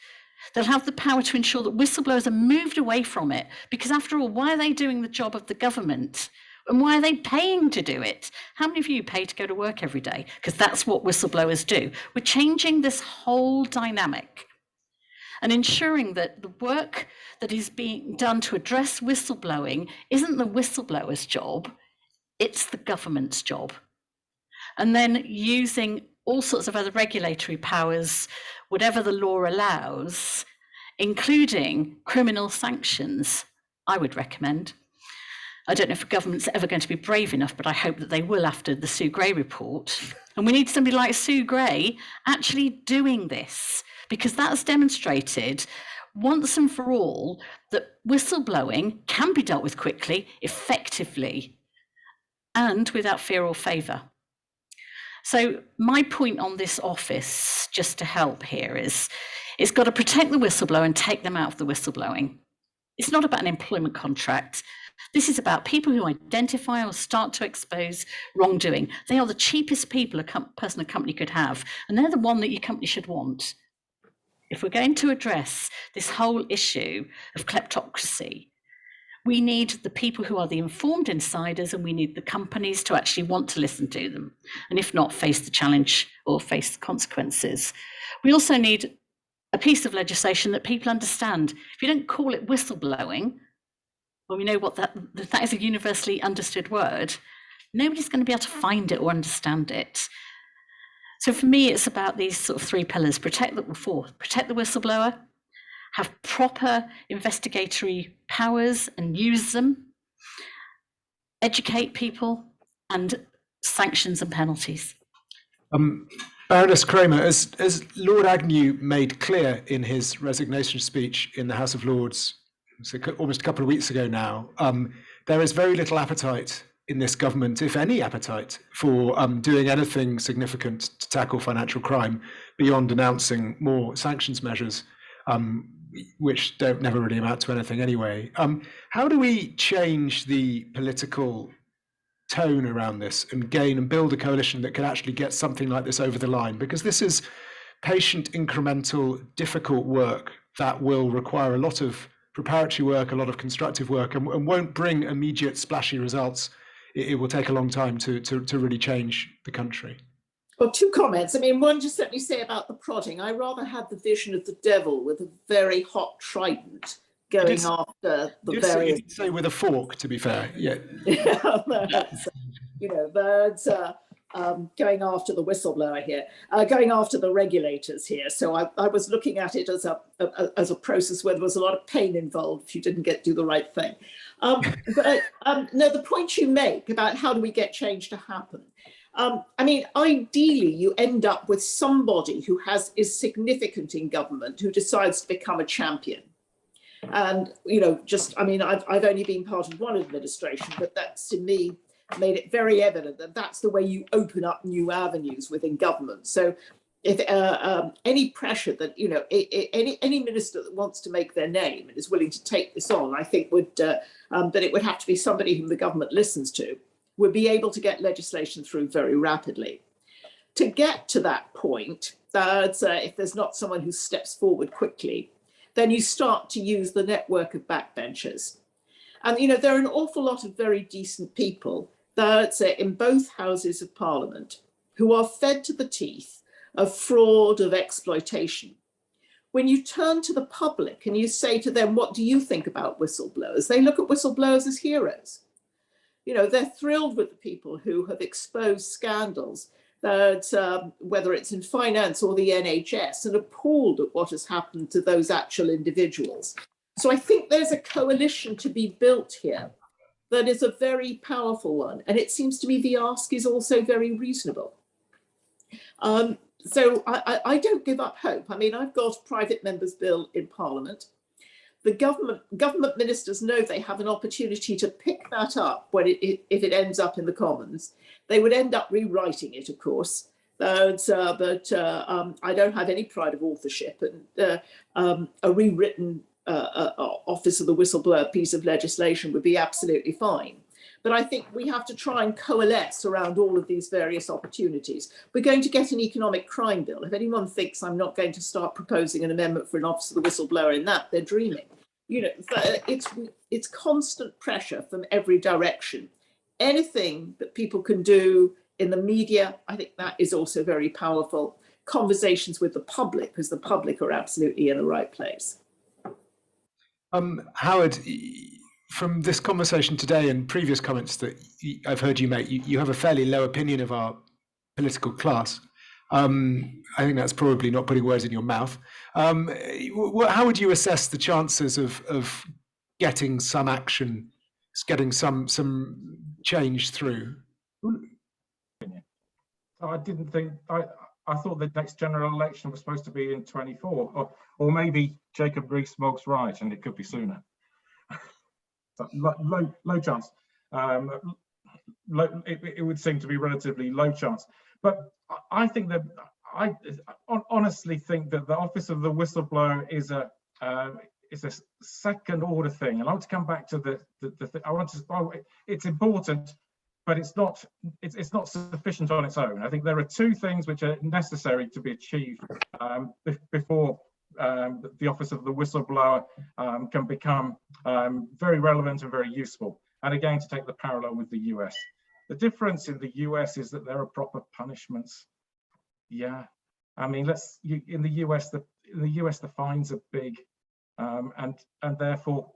They'll have the power to ensure that whistleblowers are moved away from it, because after all, why are they doing the job of the government? And why are they paying to do it? How many of you pay to go to work every day? Because that's what whistleblowers do. We're changing this whole dynamic and ensuring that the work that is being done to address whistleblowing isn't the whistleblower's job, it's the government's job. And then using all sorts of other regulatory powers, whatever the law allows, including criminal sanctions, I would recommend. I don't know if government's ever going to be brave enough, but I hope that they will after the Sue Gray report. And we need somebody like Sue Gray actually doing this, because that's demonstrated once and for all that whistleblowing can be dealt with quickly, effectively, and without fear or favour. So my point on this office, just to help here, is it's got to protect the whistleblower and take them out of the whistleblowing. It's not about an employment contract. This is about people who identify or start to expose wrongdoing. They are the cheapest people a company could have, and they're the one that your company should want. If we're going to address this whole issue of kleptocracy, we need the people who are the informed insiders, and we need the companies to actually want to listen to them, and if not, face the challenge or face the consequences. We also need a piece of legislation that people understand. If you don't call it whistleblowing, well, we know what that is, a universally understood word, nobody's going to be able to find it or understand it. So for me, it's about these sort of three pillars: protect the whistleblower, have proper investigatory powers and use them, educate people, and sanctions and penalties. Baroness Kramer, as Lord Agnew made clear in his resignation speech in the House of Lords almost a couple of weeks ago now, there is very little appetite in this government, if any appetite, for doing anything significant to tackle financial crime beyond announcing more sanctions measures, which don't never really amount to anything anyway. How do we change the political tone around this and gain and build a coalition that can actually get something like this over the line? Because this is patient, incremental, difficult work that will require a lot of preparatory work, a lot of constructive work, and won't bring immediate splashy results. It will take a long time to really change the country. Well, two comments. I mean, one, just let me say about the prodding. I rather had the vision of the devil with a very hot trident going after the various. You did say with a fork, to be fair. Yeah. Birds going after the whistleblower here, going after the regulators here. So I was looking at it as a process where there was a lot of pain involved if you didn't do the right thing. No, the point you make about how do we get change to happen. I mean, ideally, you end up with somebody who is significant in government who decides to become a champion. And, I've only been part of one administration, but that's, to me, made it very evident that that's the way you open up new avenues within government. So if any pressure that, any minister that wants to make their name and is willing to take this on, I think that it would have to be somebody whom the government listens to, would be able to get legislation through very rapidly. To get to that point, if there's not someone who steps forward quickly, then you start to use the network of backbenchers. And, there are an awful lot of very decent people in both houses of Parliament who are fed to the teeth of fraud, of exploitation. When you turn to the public and you say to them, what do you think about whistleblowers? They look at whistleblowers as heroes. They're thrilled with the people who have exposed scandals, whether it's in finance or the NHS, and appalled at what has happened to those actual individuals. So I think there's a coalition to be built here that is a very powerful one. And it seems to me the ask is also very reasonable. So I don't give up hope. I mean, I've got a private member's bill in Parliament. The government ministers know they have an opportunity to pick that up if it ends up in the Commons. They would end up rewriting it, of course, but I don't have any pride of authorship, and a rewritten Office of the Whistleblower piece of legislation would be absolutely fine. But I think we have to try and coalesce around all of these various opportunities. We're going to get an economic crime bill. If anyone thinks I'm not going to start proposing an amendment for an Office of the Whistleblower in that, they're dreaming. It's constant pressure from every direction. Anything that people can do in the media, I think that is also very powerful. Conversations with the public, because the public are absolutely in the right place. Howard, from this conversation today and previous comments that I've heard you make, you have a fairly low opinion of our political class. I think that's probably not putting words in your mouth. How would you assess the chances of getting some action getting some change through. I didn't think, I thought the next general election was supposed to be in 24, or maybe Jacob Rees-Mogg's right, and it could be sooner. So low chance. It would seem to be relatively low chance. But I think that I honestly think that the office of the whistleblower is a second order thing. And I want to come back to the it's important, but it's not sufficient on its own. I think there are two things which are necessary to be achieved before the office of the whistleblower can become very relevant and very useful. And again, to take the parallel with the US. The difference in the US is that there are proper punishments. Yeah, I mean, in the US the fines are big, and therefore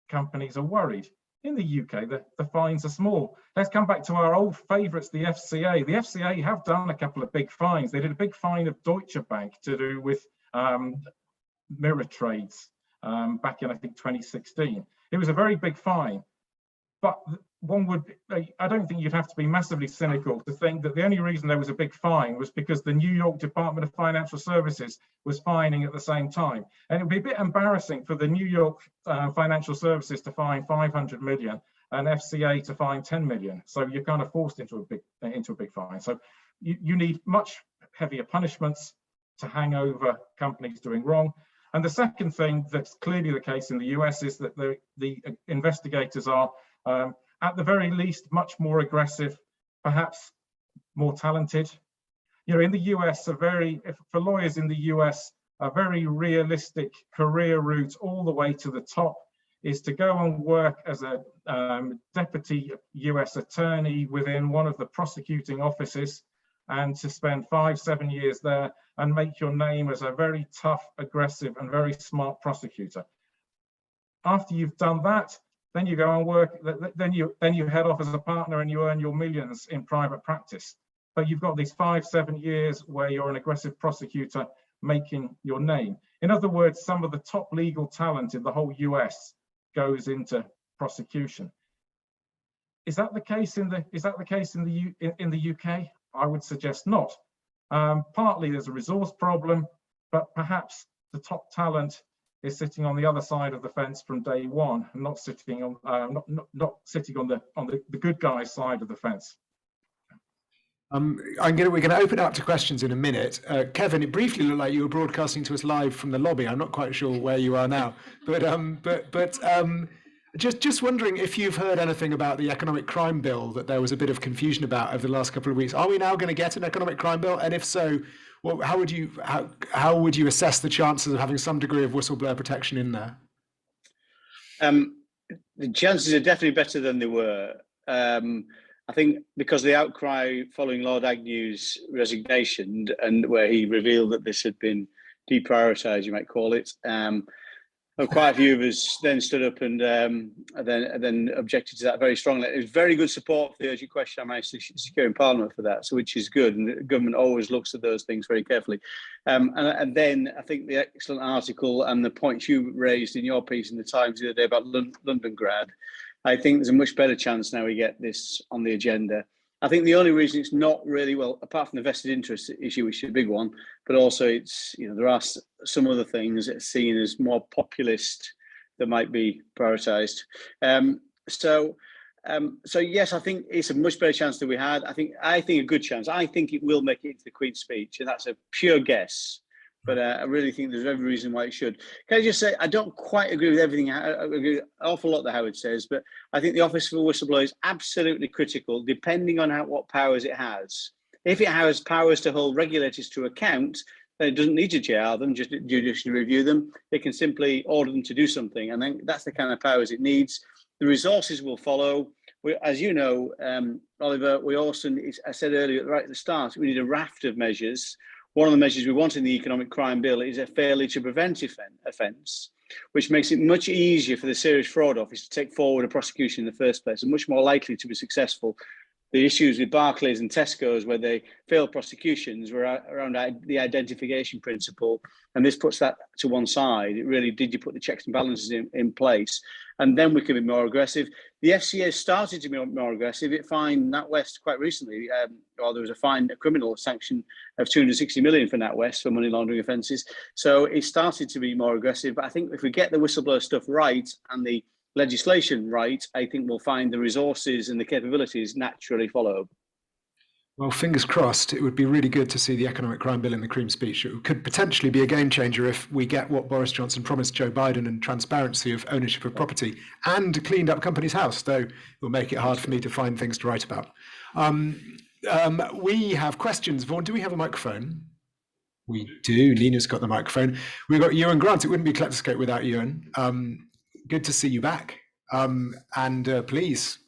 companies are worried. In the UK, the fines are small. Let's come back to our old favourites, the FCA. The FCA have done a couple of big fines. They did a big fine of Deutsche Bank to do with mirror trades back in, I think, 2016. It was a very big fine. But I don't think you'd have to be massively cynical to think that the only reason there was a big fine was because the New York Department of Financial Services was fining at the same time. And it would be a bit embarrassing for the New York Financial Services to fine 500 million and FCA to fine 10 million. So you're kind of forced into a big fine. So you need much heavier punishments to hang over companies doing wrong. And the second thing that's clearly the case in the US is that the investigators are at the very least much more aggressive, perhaps more talented. You know, in the US, for lawyers in the US, a very realistic career route all the way to the top is to go and work as a deputy US attorney within one of the prosecuting offices and to spend 5-7 years there and make your name as a very tough, aggressive, and very smart prosecutor. After you've done that, then you go and work, then you head off as a partner and you earn your millions in private practice. But you've got these 5-7 years where you're an aggressive prosecutor making your name. In other words, some of the top legal talent in the whole US goes into prosecution. Is that the case in the UK? I would suggest not. Partly there's a resource problem, but perhaps the top talent is sitting on the other side of the fence from day one, and not sitting on the good guy's side of the fence. We're going to open up to questions in a minute. Kevin, it briefly looked like you were broadcasting to us live from the lobby. I'm not quite sure where you are now, but just wondering if you've heard anything about the economic crime bill that there was a bit of confusion about over the last couple of weeks. Are we now going to get an economic crime bill? And if so, well, how would you assess the chances of having some degree of whistleblower protection in there? The chances are definitely better than they were. I think because the outcry following Lord Agnew's resignation and where he revealed that this had been deprioritised, you might call it, quite a few of us then stood up and then objected to that very strongly. It was very good support for the urgent question I managed to secure in Parliament for that, so which is good. And the government always looks at those things very carefully. And then I think the excellent article and the points you raised in your piece in the Times the other day about London Grad, I think there's a much better chance now we get this on the agenda. I think the only reason it's not really, well, apart from the vested interest issue, which is a big one, but also it's, you know, there are some other things that are seen as more populist that might be prioritised. So yes, I think it's a much better chance than we had. I think a good chance. I think it will make it into the Queen's speech, and that's a pure guess. But I really think there's every reason why it should. Can I just say, I don't quite agree with everything. I agree with an awful lot that Howard says, but I think the Office for Whistleblower is absolutely critical, depending on what powers it has. If it has powers to hold regulators to account, then it doesn't need to jail them, just judicially review them. It can simply order them to do something, and then that's the kind of powers it needs. The resources will follow. As you know, Oliver, we also, I said earlier, right at the start, we need a raft of measures. One of the measures we want in the economic crime bill is a failure to prevent offence, which makes it much easier for the Serious Fraud Office to take forward a prosecution in the first place and much more likely to be successful. the issues with Barclays and Tesco's where they failed prosecutions were around the identification principle. And this puts that to one side. It really, did you put the checks and balances in place? And then we can be more aggressive. The FCA started to be more aggressive. It fined NatWest quite recently, or there was a criminal sanction of 260 million for NatWest for money laundering offences. So it started to be more aggressive. But I think if we get the whistleblower stuff right and the legislation right, I think we'll find the resources and the capabilities naturally follow. Well, fingers crossed. It would be really good to see the economic crime bill in the Cream speech. It could potentially be a game changer if we get what Boris Johnson promised Joe Biden and transparency of ownership of property and cleaned up Companies House, though it will make it hard for me to find things to write about. We have questions. Vaughan, do we have a microphone? We do. Nina's got the microphone. We've got Ewan Grant. It wouldn't be Kleptoscope without Ewan. Good to see you back. Please.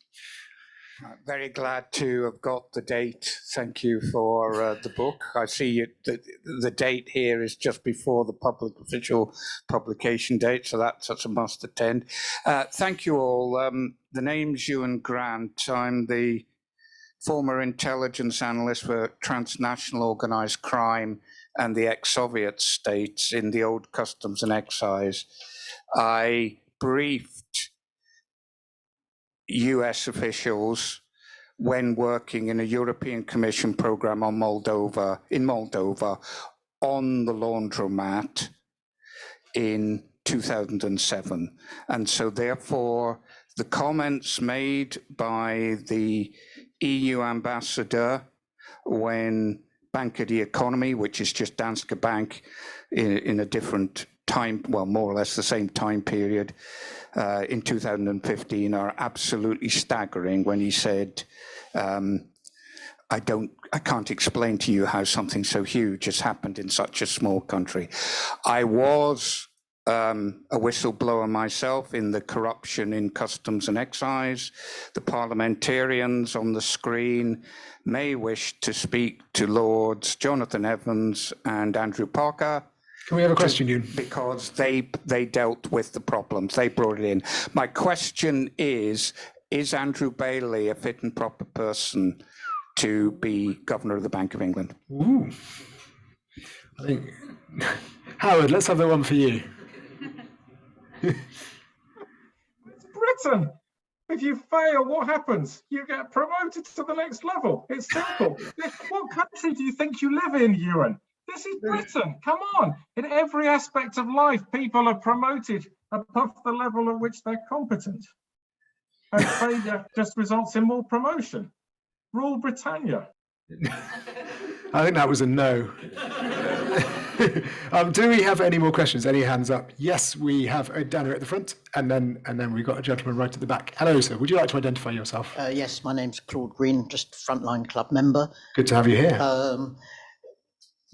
Very glad to have got the date. Thank you for the book. I see the date here is just before the public official publication date, so that's a must attend. Thank you all. The name's Ewan Grant. I'm the former intelligence analyst for transnational organized crime and the ex-Soviet states in the old customs and excise. I briefed US officials when working in a European Commission program on Moldova on the laundromat in 2007. And so therefore the comments made by the EU ambassador when Bank of the Economy, which is just Dansk Bank in a different time, well, more or less the same time period, in 2015 are absolutely staggering when he said, I can't explain to you how something so huge has happened in such a small country. I was a whistleblower myself in the corruption in customs and excise. The parliamentarians on the screen may wish to speak to Lords Jonathan Evans and Andrew Parker. Can we have a question, Ewan? Because they dealt with the problems, they brought it in. My question is Andrew Bailey a fit and proper person to be Governor of the Bank of England? Ooh. I think, Howard, let's have the one for you. It's Britain. If you fail, what happens? You get promoted to the next level. It's simple. What country do you think you live in, Ewan? This is Britain. Come on. In every aspect of life, people are promoted above the level at which they're competent. And failure just results in more promotion. Rule Britannia. I think that was a no. Do we have any more questions? Any hands up? Yes, we have a Dana at the front, and then we've got a gentleman right at the back. Hello, sir. Would you like to identify yourself? Yes, my name's Claude Green, just Frontline Club member. Good to have you here.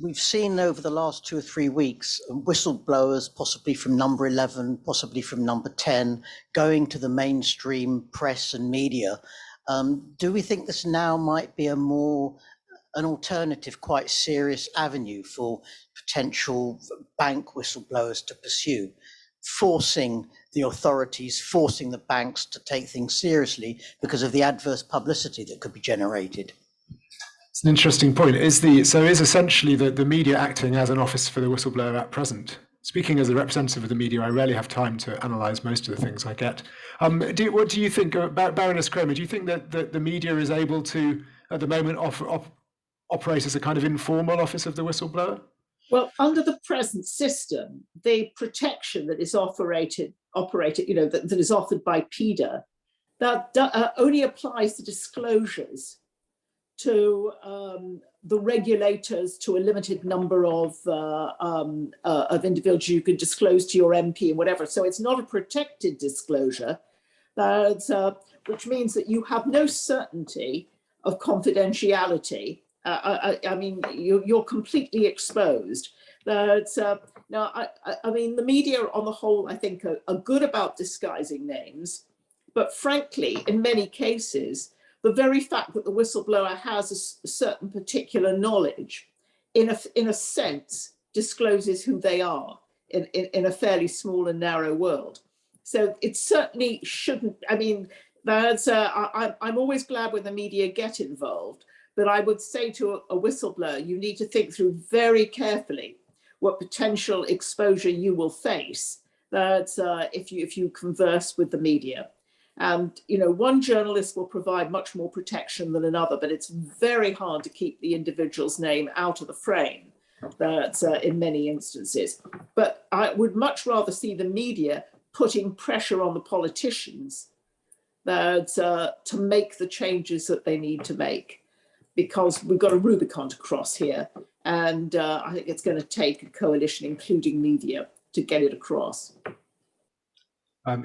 We've seen over the last 2 or 3 weeks whistleblowers, possibly from number 11, possibly from number 10, going to the mainstream press and media. Do we think this now might be an alternative, quite serious avenue for potential bank whistleblowers to pursue, forcing the authorities, forcing the banks to take things seriously because of the adverse publicity that could be generated? It's an interesting point. Is essentially the media acting as an office for the whistleblower at present? Speaking as a representative of the media, I rarely have time to analyse most of the things I get. What do you think, Baroness Kramer? Do you think that the media is able to, at the moment, operate as a kind of informal office of the whistleblower? Well, under the present system, the protection that is operated, that is offered by PIDA, that only applies to disclosures to the regulators, to a limited number of individuals you can disclose to your MP and whatever. So it's not a protected disclosure, which means that you have no certainty of confidentiality. I mean, you're completely exposed. Now, I mean, the media on the whole, I think, are good about disguising names, but frankly, in many cases, the very fact that the whistleblower has a certain particular knowledge, in a sense, discloses who they are in a fairly small and narrow world. So it certainly shouldn't, I mean, I'm always glad when the media get involved, but I would say to a whistleblower, you need to think through very carefully what potential exposure you will face if you converse with the media. And one journalist will provide much more protection than another, but it's very hard to keep the individual's name out of the frame in many instances. But I would much rather see the media putting pressure on the politicians to make the changes that they need to make, because we've got a Rubicon to cross here. And I think it's going to take a coalition, including media, to get it across.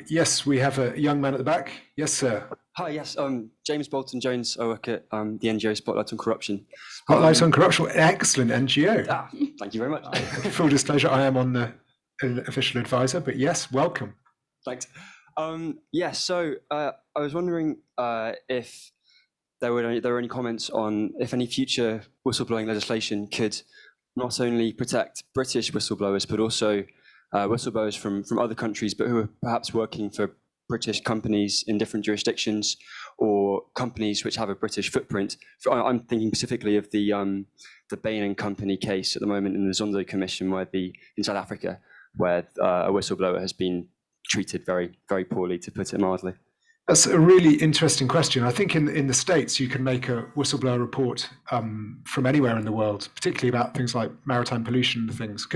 Yes, we have a young man at the back. Yes, sir. Hi, yes, James Bolton Jones. I work at the NGO Spotlight on Corruption. Spotlight on Corruption, excellent NGO. Thank you very much. Full disclosure, I am on the official advisor, but yes, welcome. Thanks. So I was wondering if there were any comments on if any future whistleblowing legislation could not only protect British whistleblowers, but also whistleblowers from other countries, but who are perhaps working for British companies in different jurisdictions or companies which have a British footprint. I'm thinking specifically of the Bain & Company case at the moment in the Zondo Commission, in South Africa, where a whistleblower has been treated very, very poorly, to put it mildly. That's a really interesting question. I think in the States, you can make a whistleblower report from anywhere in the world, particularly about things like maritime pollution and things.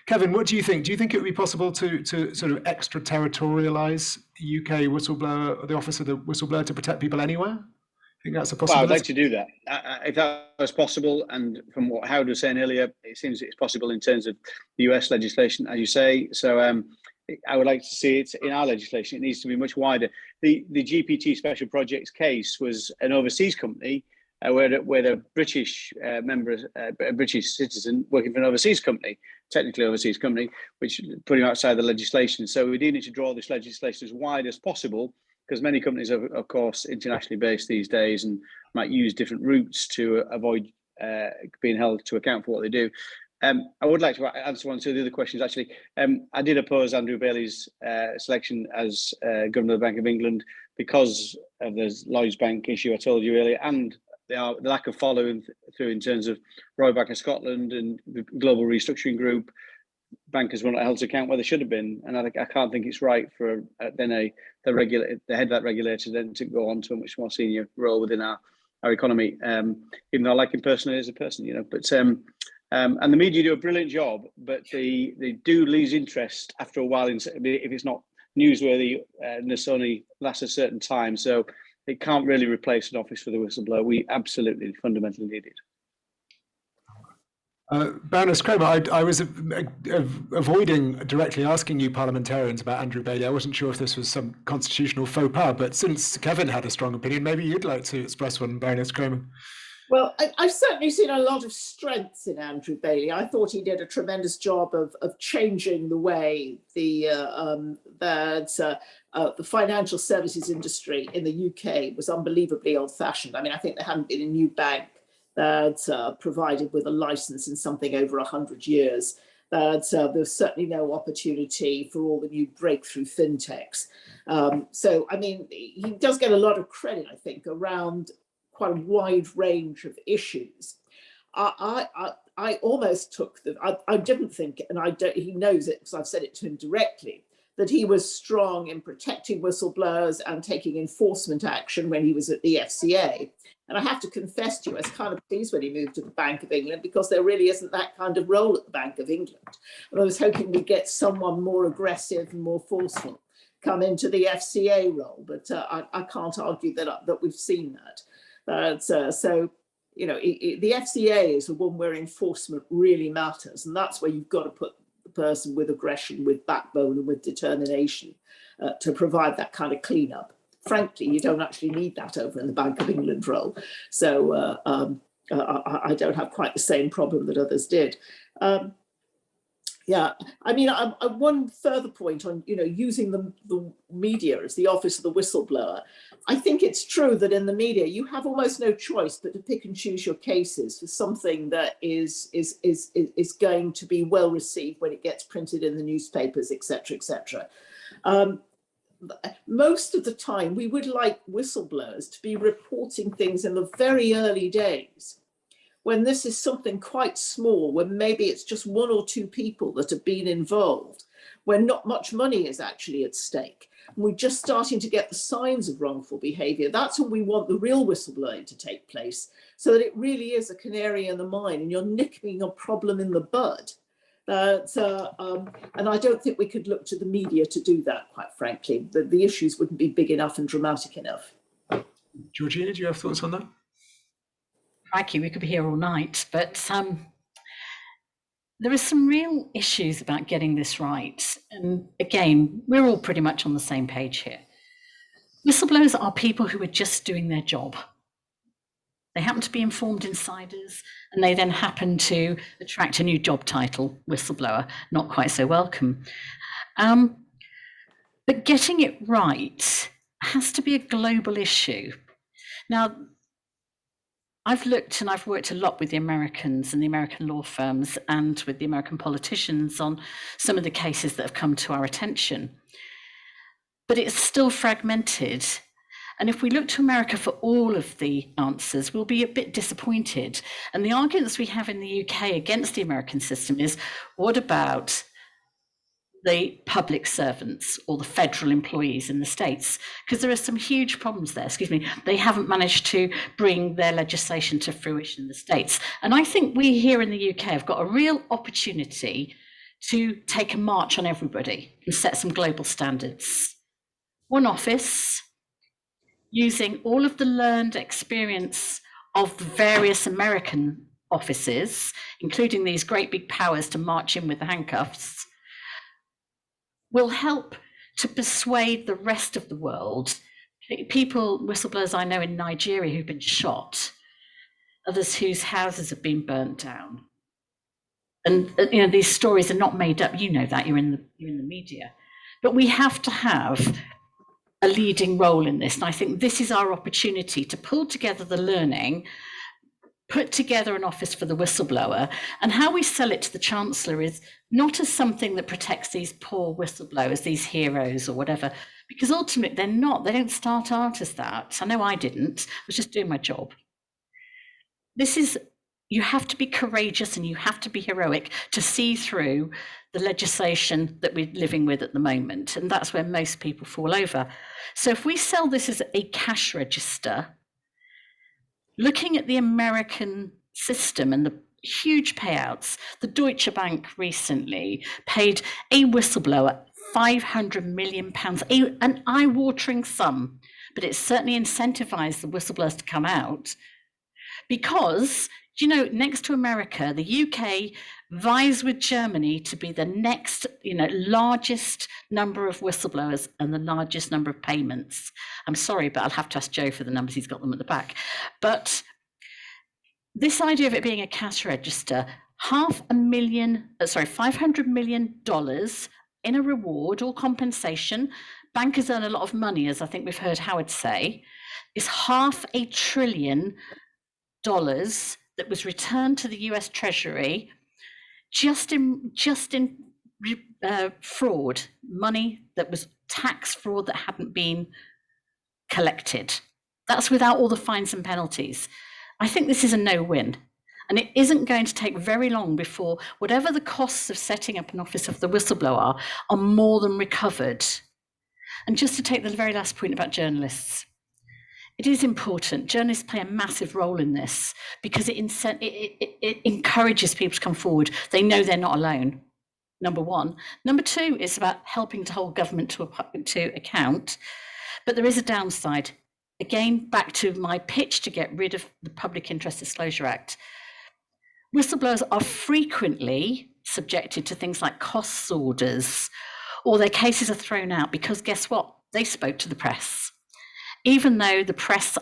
Kevin, what do you think? Do you think it would be possible to sort of extraterritorialize UK whistleblower, the office of the whistleblower, to protect people anywhere? I think that's a possibility. Well, I'd like to do that. If that was possible, and from what Howard was saying earlier, it seems it's possible in terms of the US legislation, as you say. So I would like to see it in our legislation. It needs to be much wider. The GPT Special Projects case was an overseas company where the British a British citizen working for an overseas company, technically overseas company, which put him outside the legislation. So we do need to draw this legislation as wide as possible, because many companies are, of course, internationally based these days and might use different routes to avoid being held to account for what they do. I would like to answer one or two of the other questions, actually. I did oppose Andrew Bailey's selection as Governor of the Bank of England because of the Lloyds Bank issue I told you earlier, and the lack of following through in terms of Royal Bank of Scotland and the Global Restructuring Group. Bankers were not held to account where they should have been, and I can't think it's right for the head of that regulator then to go on to a much more senior role within our economy. Even though I like him personally as a person, but. And the media do a brilliant job, but they do lose interest after a while if it's not newsworthy and this only lasts a certain time. So it can't really replace an office for the whistleblower. We absolutely fundamentally need it. Baroness Kramer, I was avoiding directly asking you parliamentarians about Andrew Bailey. I wasn't sure if this was some constitutional faux pas, but since Kevin had a strong opinion, maybe you'd like to express one, Baroness Kramer. Well, I've certainly seen a lot of strengths in Andrew Bailey. I thought he did a tremendous job of changing the way the financial services industry in the UK was unbelievably old-fashioned. I mean, I think there hadn't been a new bank that provided with a license in something over 100 years. There's certainly no opportunity for all the new breakthrough fintechs. So, I mean, he does get a lot of credit, I think, around quite a wide range of issues. I almost took I didn't think, and he knows it because I've said it to him directly, that he was strong in protecting whistleblowers and taking enforcement action when he was at the FCA. And I have to confess to you, I was kind of pleased when he moved to the Bank of England, because there really isn't that kind of role at the Bank of England. And I was hoping we'd get someone more aggressive and more forceful come into the FCA role, but I can't argue that we've seen that. So, the FCA is the one where enforcement really matters. And that's where you've got to put the person with aggression, with backbone and with determination to provide that kind of cleanup. Frankly, you don't actually need that over in the Bank of England role. So I don't have quite the same problem that others did. Yeah, I mean, one further point on, using the media as the office of the whistleblower. I think it's true that in the media, you have almost no choice but to pick and choose your cases for something that is going to be well received when it gets printed in the newspapers, etc., etc. most of the time we would like whistleblowers to be reporting things in the very early days, when this is something quite small, when maybe it's just 1 or 2 people that have been involved, when not much money is actually at stake. And we're just starting to get the signs of wrongful behaviour. That's when we want the real whistleblowing to take place, so that it really is a canary in the mine and you're nipping a problem in the bud. And I don't think we could look to the media to do that, quite frankly. The issues wouldn't be big enough and dramatic enough. Georgina, do you have thoughts on that? Crikey, we could be here all night, but there are some real issues about getting this right. And again, we're all pretty much on the same page here. Whistleblowers are people who are just doing their job. They happen to be informed insiders, and they then happen to attract a new job title, whistleblower, not quite so welcome. But getting it right has to be a global issue. Now, I've looked and I've worked a lot with the Americans and the American law firms and with the American politicians on some of the cases that have come to our attention. But it's still fragmented. And if we look to America for all of the answers, we'll be a bit disappointed. And the arguments we have in the UK against the American system is, what about the public servants or the federal employees in the States? Because there are some huge problems there, They haven't managed to bring their legislation to fruition in the States. And I think we here in the UK have got a real opportunity to take a march on everybody and set some global standards. One office, using all of the learned experience of the various American offices, including these great big powers to march in with the handcuffs, will help to persuade the rest of the world. People, whistleblowers I know in Nigeria who've been shot, others whose houses have been burnt down. And these stories are not made up. You know that, you're in the media. But we have to have a leading role in this. And I think this is our opportunity to pull together the learning, put together an office for the whistleblower, and how we sell it to the Chancellor is not as something that protects these poor whistleblowers, these heroes or whatever, because ultimately they're not. They don't start out as that. I know I didn't. I was just doing my job. You have to be courageous and you have to be heroic to see through the legislation that we're living with at the moment. And that's where most people fall over. So if we sell this as a cash register, looking at the American system and the huge payouts, the Deutsche Bank recently paid a whistleblower £500 million, an eye-watering sum, but it certainly incentivized the whistleblowers to come out because, next to America, the UK vies with Germany to be the next, largest number of whistleblowers and the largest number of payments. I'm sorry, but I'll have to ask Joe for the numbers. He's got them at the back. But this idea of it being a cash register, $500 million in a reward or compensation. Bankers earn a lot of money, as I think we've heard Howard say, is $500 billion that was returned to the US Treasury just in fraud, money that was tax fraud that hadn't been collected. That's without all the fines and penalties. I think this is a no-win. And it isn't going to take very long before whatever the costs of setting up an office of the whistleblower are more than recovered. And just to take the very last point about journalists, it is important. Journalists play a massive role in this because it encourages people to come forward. They know they're not alone, number one. Number two, it's about helping to hold government to account. But there is a downside. Again, back to my pitch to get rid of the Public Interest Disclosure Act. Whistleblowers are frequently subjected to things like costs orders, or their cases are thrown out because guess what? They spoke to the press. Even though the press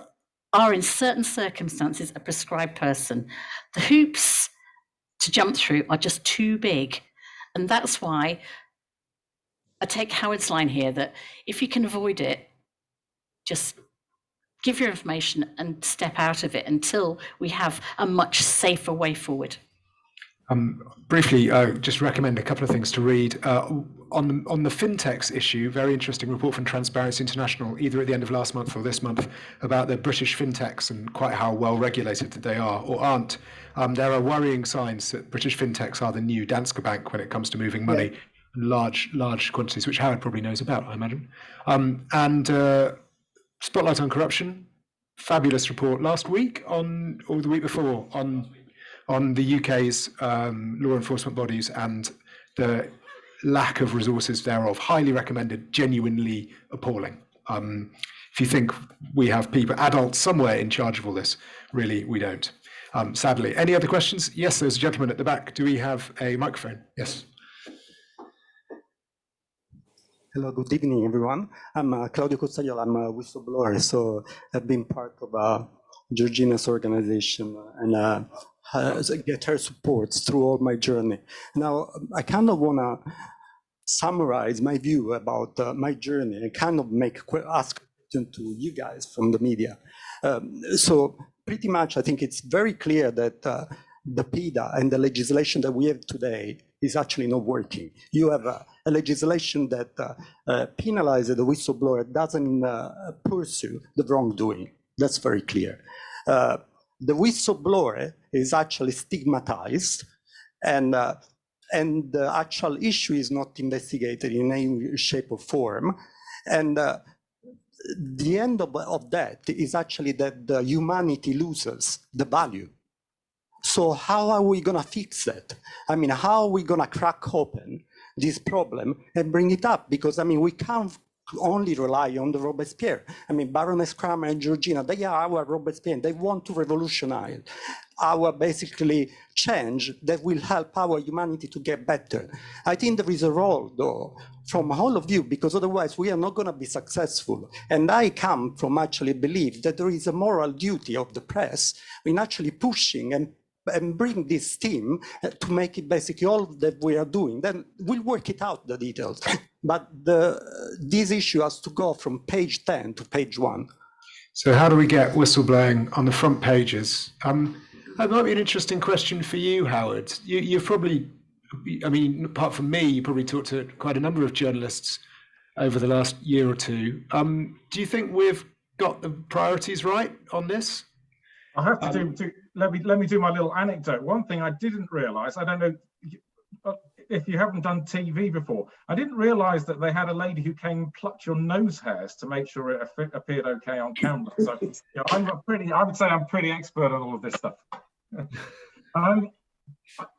are in certain circumstances a prescribed person, the hoops to jump through are just too big. And that's why I take Howard's line here that if you can avoid it, just give your information and step out of it until we have a much safer way forward. Briefly, just recommend a couple of things to read. on the fintechs issue, very interesting report from Transparency International, either at the end of last month or this month, about the British fintechs and quite how well regulated they are or aren't. There are worrying signs that British fintechs are the new Dansk Bank when it comes to moving money in large quantities, which Howard probably knows about, I imagine. And Spotlight on Corruption, fabulous report last week or the week before on the UK's law enforcement bodies and the lack of resources thereof. Highly recommended, genuinely appalling. If you think we have adults somewhere in charge of all this, really we don't, sadly. Any other questions? Yes, there's a gentleman at the back. Do we have a microphone? Yes. Hello, good evening, everyone. I'm Claudio Costagliolo. I'm a whistleblower, so I've been part of Georgina's organization and get her support through all my journey. Now, I kind of want to summarize my view about my journey and kind of ask question to you guys from the media. So pretty much, I think it's very clear that the PIDA and the legislation that we have today is actually not working. You have a legislation that penalizes the whistleblower, doesn't pursue the wrongdoing. That's very clear. The whistleblower is actually stigmatized, and the actual issue is not investigated in any shape or form. And the end of that is actually that the humanity loses the value. So how are we going to fix that? I mean, how are we going to crack open this problem and bring it up? Because, I mean, we can't only rely on the Robespierre. I mean, Baroness Kramer and Georgina, they are our Robespierre. They want to revolutionize our basically change that will help our humanity to get better. I think there is a role, though, from all of you, because otherwise we are not going to be successful. And I come from actually believe that there is a moral duty of the press in actually pushing and bring this team to make it basically all that we are doing. Then we'll work it out, the details. But this issue has to go from page 10 to page 1. So how do we get whistleblowing on the front pages? That might be an interesting question for you, Howard. You've probably, I mean, apart from me, you probably talked to quite a number of journalists over the last year or two. Do you think we've got the priorities right on this? I have to let me do my little anecdote. One thing I didn't realise, I don't know if you haven't done TV before, I didn't realise that they had a lady who came and plucked your nose hairs to make sure it appeared okay on camera. So I would say I'm pretty expert on all of this stuff.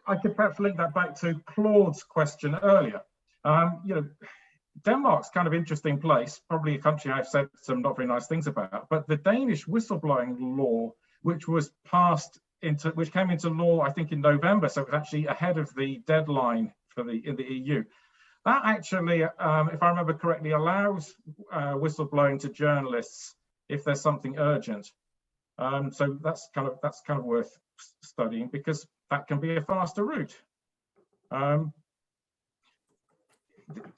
I could perhaps link that back to Claude's question earlier. Denmark's kind of interesting place, probably a country I've said some not very nice things about, but the Danish whistleblowing law, which came into law, I think, in November, so it was actually ahead of the deadline in the EU. That actually, if I remember correctly, allows whistleblowing to journalists if there's something urgent. So that's kind of worth studying, because that can be a faster route.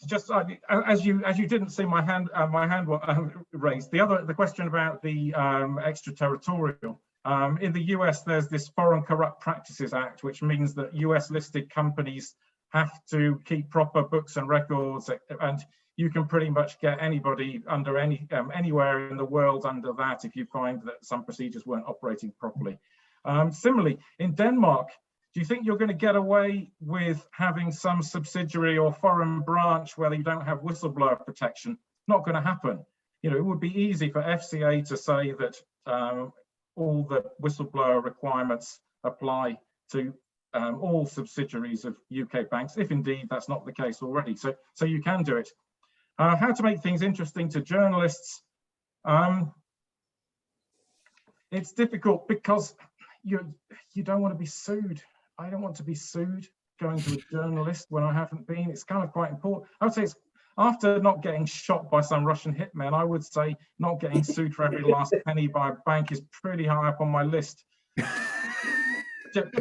Just as you didn't see my hand raised. The question about the extraterritorial. In the US, there's this Foreign Corrupt Practices Act, which means that US listed companies have to keep proper books and records, and you can pretty much get anybody under anywhere in the world under that if you find that some procedures weren't operating properly. Similarly, in Denmark, do you think you're going to get away with having some subsidiary or foreign branch where you don't have whistleblower protection? Not going to happen. It would be easy for FCA to say that all the whistleblower requirements apply to all subsidiaries of UK banks, if indeed that's not the case already. So you can do it. How to make things interesting to journalists? It's difficult because you don't want to be sued. I don't want to be sued going to a journalist when I haven't been. It's kind of quite important. I would say it's after not getting shot by some Russian hitman, I would say not getting sued for every last penny by a bank is pretty high up on my list.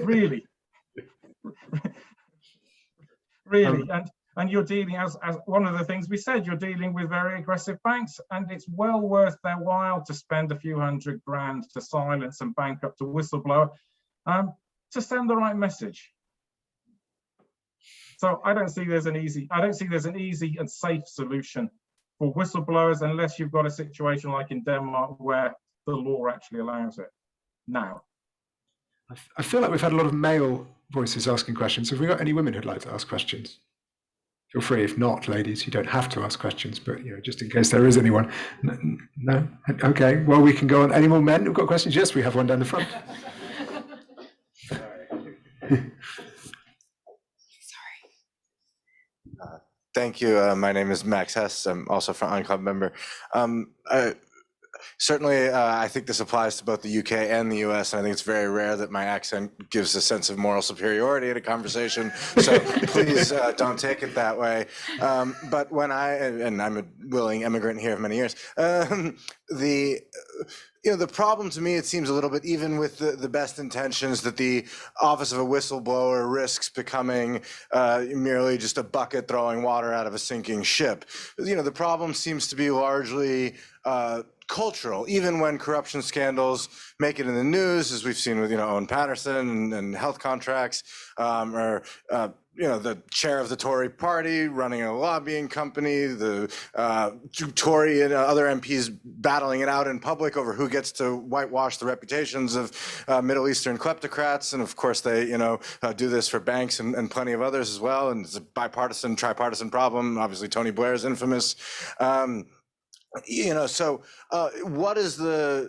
Really. Really. And you're dealing, as one of the things we said, you're dealing with very aggressive banks, and it's well worth their while to spend a few $100 grand to silence and bankrupt a whistleblower to send the right message. So I don't see there's an easy and safe solution for whistleblowers unless you've got a situation like in Denmark where the law actually allows it now. I feel like we've had a lot of male voices asking questions. Have we got any women who'd like to ask questions? Feel free. If not, ladies, you don't have to ask questions, but just in case there is anyone. No? Okay, well, we can go on. Any more men who've got questions? Yes, we have one down the front. Thank you. My name is Max Hess. I'm also a Frontline Club member. Certainly, I think this applies to both the UK and the US, and I think it's very rare that my accent gives a sense of moral superiority in a conversation, so please don't take it that way. But when and I'm a willing immigrant here of many years, the problem to me, it seems a little bit, even with the best intentions, that the office of a whistleblower risks becoming merely just a bucket throwing water out of a sinking ship. The problem seems to be largely cultural, even when corruption scandals make it in the news, as we've seen with Owen Patterson and health contracts, or the chair of the Tory party running a lobbying company, the Tory and other MPs battling it out in public over who gets to whitewash the reputations of Middle Eastern kleptocrats, and of course they do this for banks and plenty of others as well, and it's a bipartisan, tripartisan problem. Obviously Tony Blair is infamous. So what is the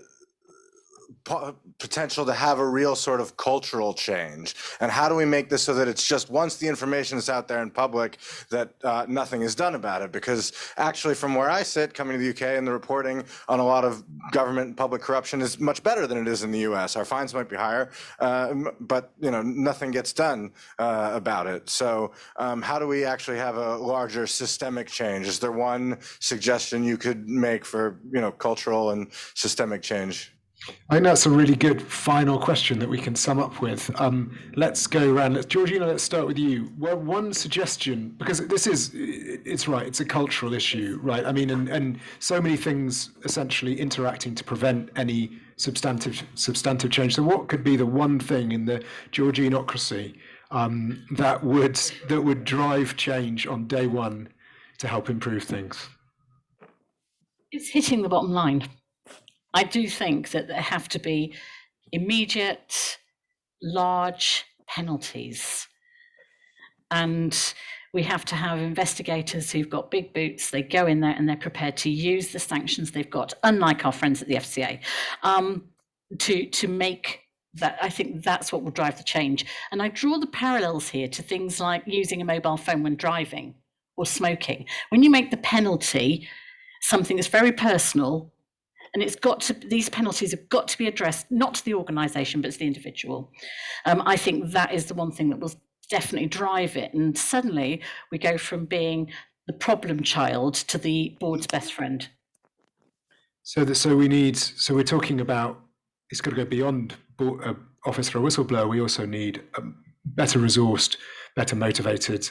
potential to have a real sort of cultural change, and how do we make this so that it's just once the information is out there in public that nothing is done about it? Because actually, from where I sit, coming to the UK, and the reporting on a lot of government and public corruption is much better than it is in the US. Our fines might be higher, but nothing gets done about it. So how do we actually have a larger systemic change? Is there one suggestion you could make for cultural and systemic change? I think that's a really good final question that we can sum up with. Let's go around. Georgina, let's start with you. Well, one suggestion, because it's right, it's a cultural issue, right? I mean, and so many things essentially interacting to prevent any substantive change. So what could be the one thing in the Georginocracy that would drive change on day one to help improve things? It's hitting the bottom line. I do think that there have to be immediate, large penalties. And we have to have investigators who've got big boots. They go in there and they're prepared to use the sanctions they've got, unlike our friends at the FCA, to make that. I think that's what will drive the change. And I draw the parallels here to things like using a mobile phone when driving or smoking. When you make the penalty something that's very personal, and these penalties have got to be addressed, not to the organisation, but to the individual. I think that is the one thing that will definitely drive it. And suddenly we go from being the problem child to the board's best friend. So we're talking about, it's got to go beyond Office for a Whistleblower. We also need better resourced, better motivated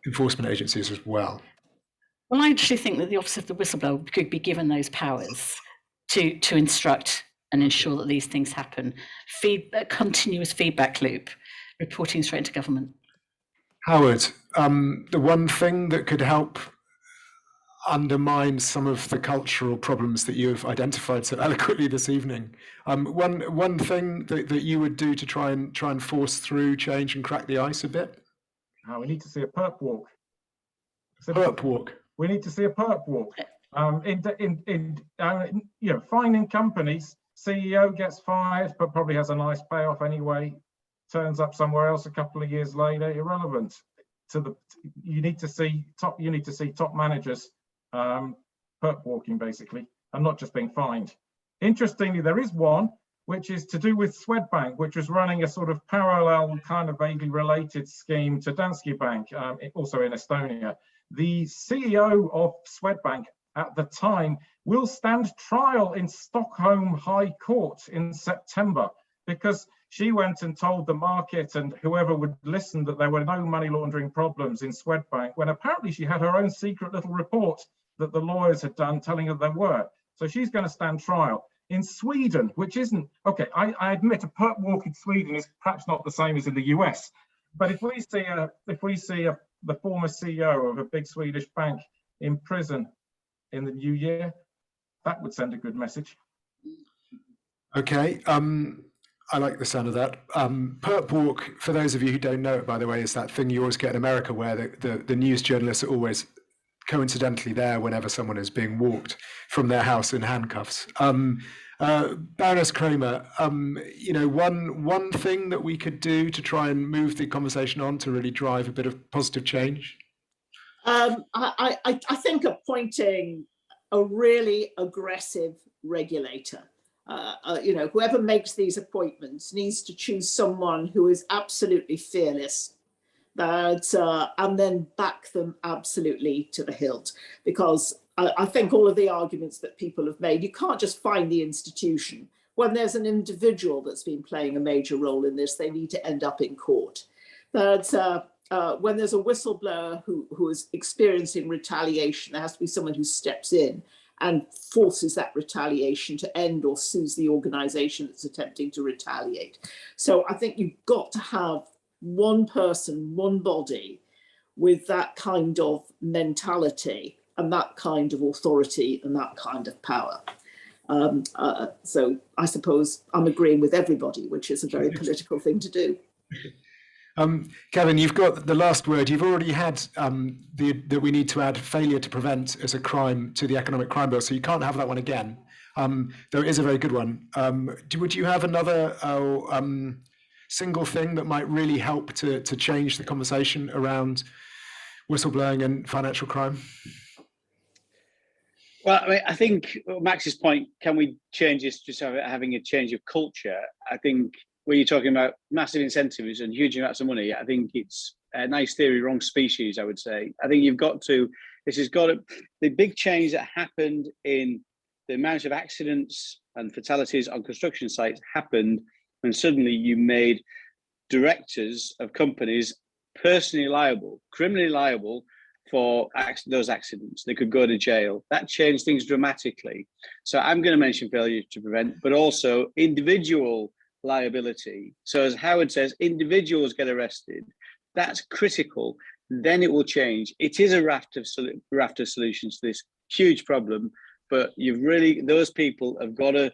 enforcement agencies as well. Well, I actually think that the Office of the Whistleblower could be given those powers to instruct and ensure that these things happen. A continuous feedback loop, reporting straight into government. Howard, the one thing that could help undermine some of the cultural problems that you've identified so eloquently this evening, one thing that you would do to try and force through change and crack the ice a bit? We need to see a perp walk. Perp walk. We need to see a perp walk. Finding companies, CEO gets fired, but probably has a nice payoff anyway, turns up somewhere else a couple of years later, irrelevant. You need to see top managers perp walking, basically, and not just being fined. Interestingly, there is one which is to do with Swedbank, which was running a sort of parallel, kind of vaguely related scheme to Danske Bank, also in Estonia. The CEO of Swedbank at the time will stand trial in Stockholm High Court in September, because she went and told the market and whoever would listen that there were no money laundering problems in Swedbank, when apparently she had her own secret little report that the lawyers had done telling her there were. So she's going to stand trial. In Sweden, which isn't, okay, I admit a perp walk in Sweden is perhaps not the same as in the US, But if we see the former CEO of a big Swedish bank in prison in the new year, that would send a good message. Okay, I like the sound of that. Perp walk, for those of you who don't know it, by the way, is that thing you always get in America where the news journalists are always coincidentally there whenever someone is being walked from their house in handcuffs. Baroness Kramer, one thing that we could do to try and move the conversation on to really drive a bit of positive change? I think appointing a really aggressive regulator. Whoever makes these appointments needs to choose someone who is absolutely fearless, and then back them absolutely to the hilt. Because I think all of the arguments that people have made, you can't just find the institution. When there's an individual that's been playing a major role in this, they need to end up in court. But when there's a whistleblower who is experiencing retaliation, there has to be someone who steps in and forces that retaliation to end or sues the organization that's attempting to retaliate. So I think you've got to have one person, one body with that kind of mentality and that kind of authority and that kind of power. So I suppose I'm agreeing with everybody, which is a very political thing to do. Kevin, you've got the last word. You've already had that we need to add failure to prevent as a crime to the economic crime bill, so you can't have that one again. Though it is a very good one. Would you have another single thing that might really help to change the conversation around whistleblowing and financial crime? Well, I mean, I think Max's point, can we change this just having a change of culture? I think when you're talking about massive incentives and huge amounts of money, I think it's a nice theory, wrong species, I would say. I think the big change that happened in the amount of accidents and fatalities on construction sites happened when suddenly you made directors of companies personally liable, criminally liable for those accidents. They could go to jail. That changed things dramatically. So I'm going to mention failure to prevent, but also individual liability. So as Howard says, individuals get arrested. That's critical. Then it will change. It is a raft of solutions to this huge problem, but those people have got to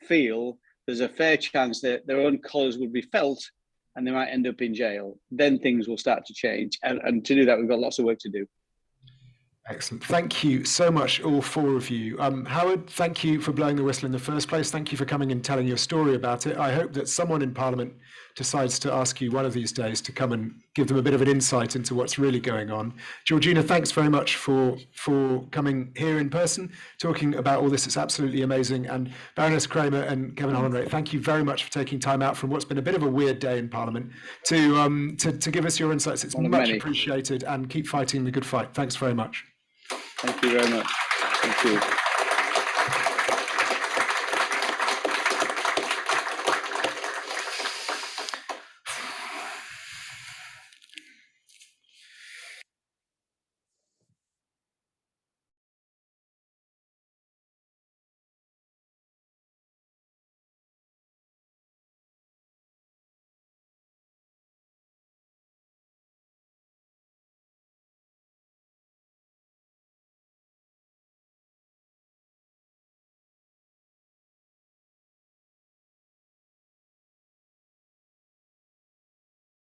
feel there's a fair chance that their own colours will be felt and they might end up in jail. Then things will start to change. And to do that, we've got lots of work to do. Excellent. Thank you so much, all four of you. Howard, thank you for blowing the whistle in the first place. Thank you for coming and telling your story about it. I hope that someone in Parliament decides to ask you one of these days to come and give them a bit of an insight into what's really going on. Georgina, thanks very much for coming here in person, talking about all this. It's absolutely amazing. And Baroness Kramer and Kevin Hollenreich, thank you very much for taking time out from what's been a bit of a weird day in Parliament to give us your insights. It's much appreciated, and keep fighting the good fight. Thanks very much. Thank you very much. Thank you.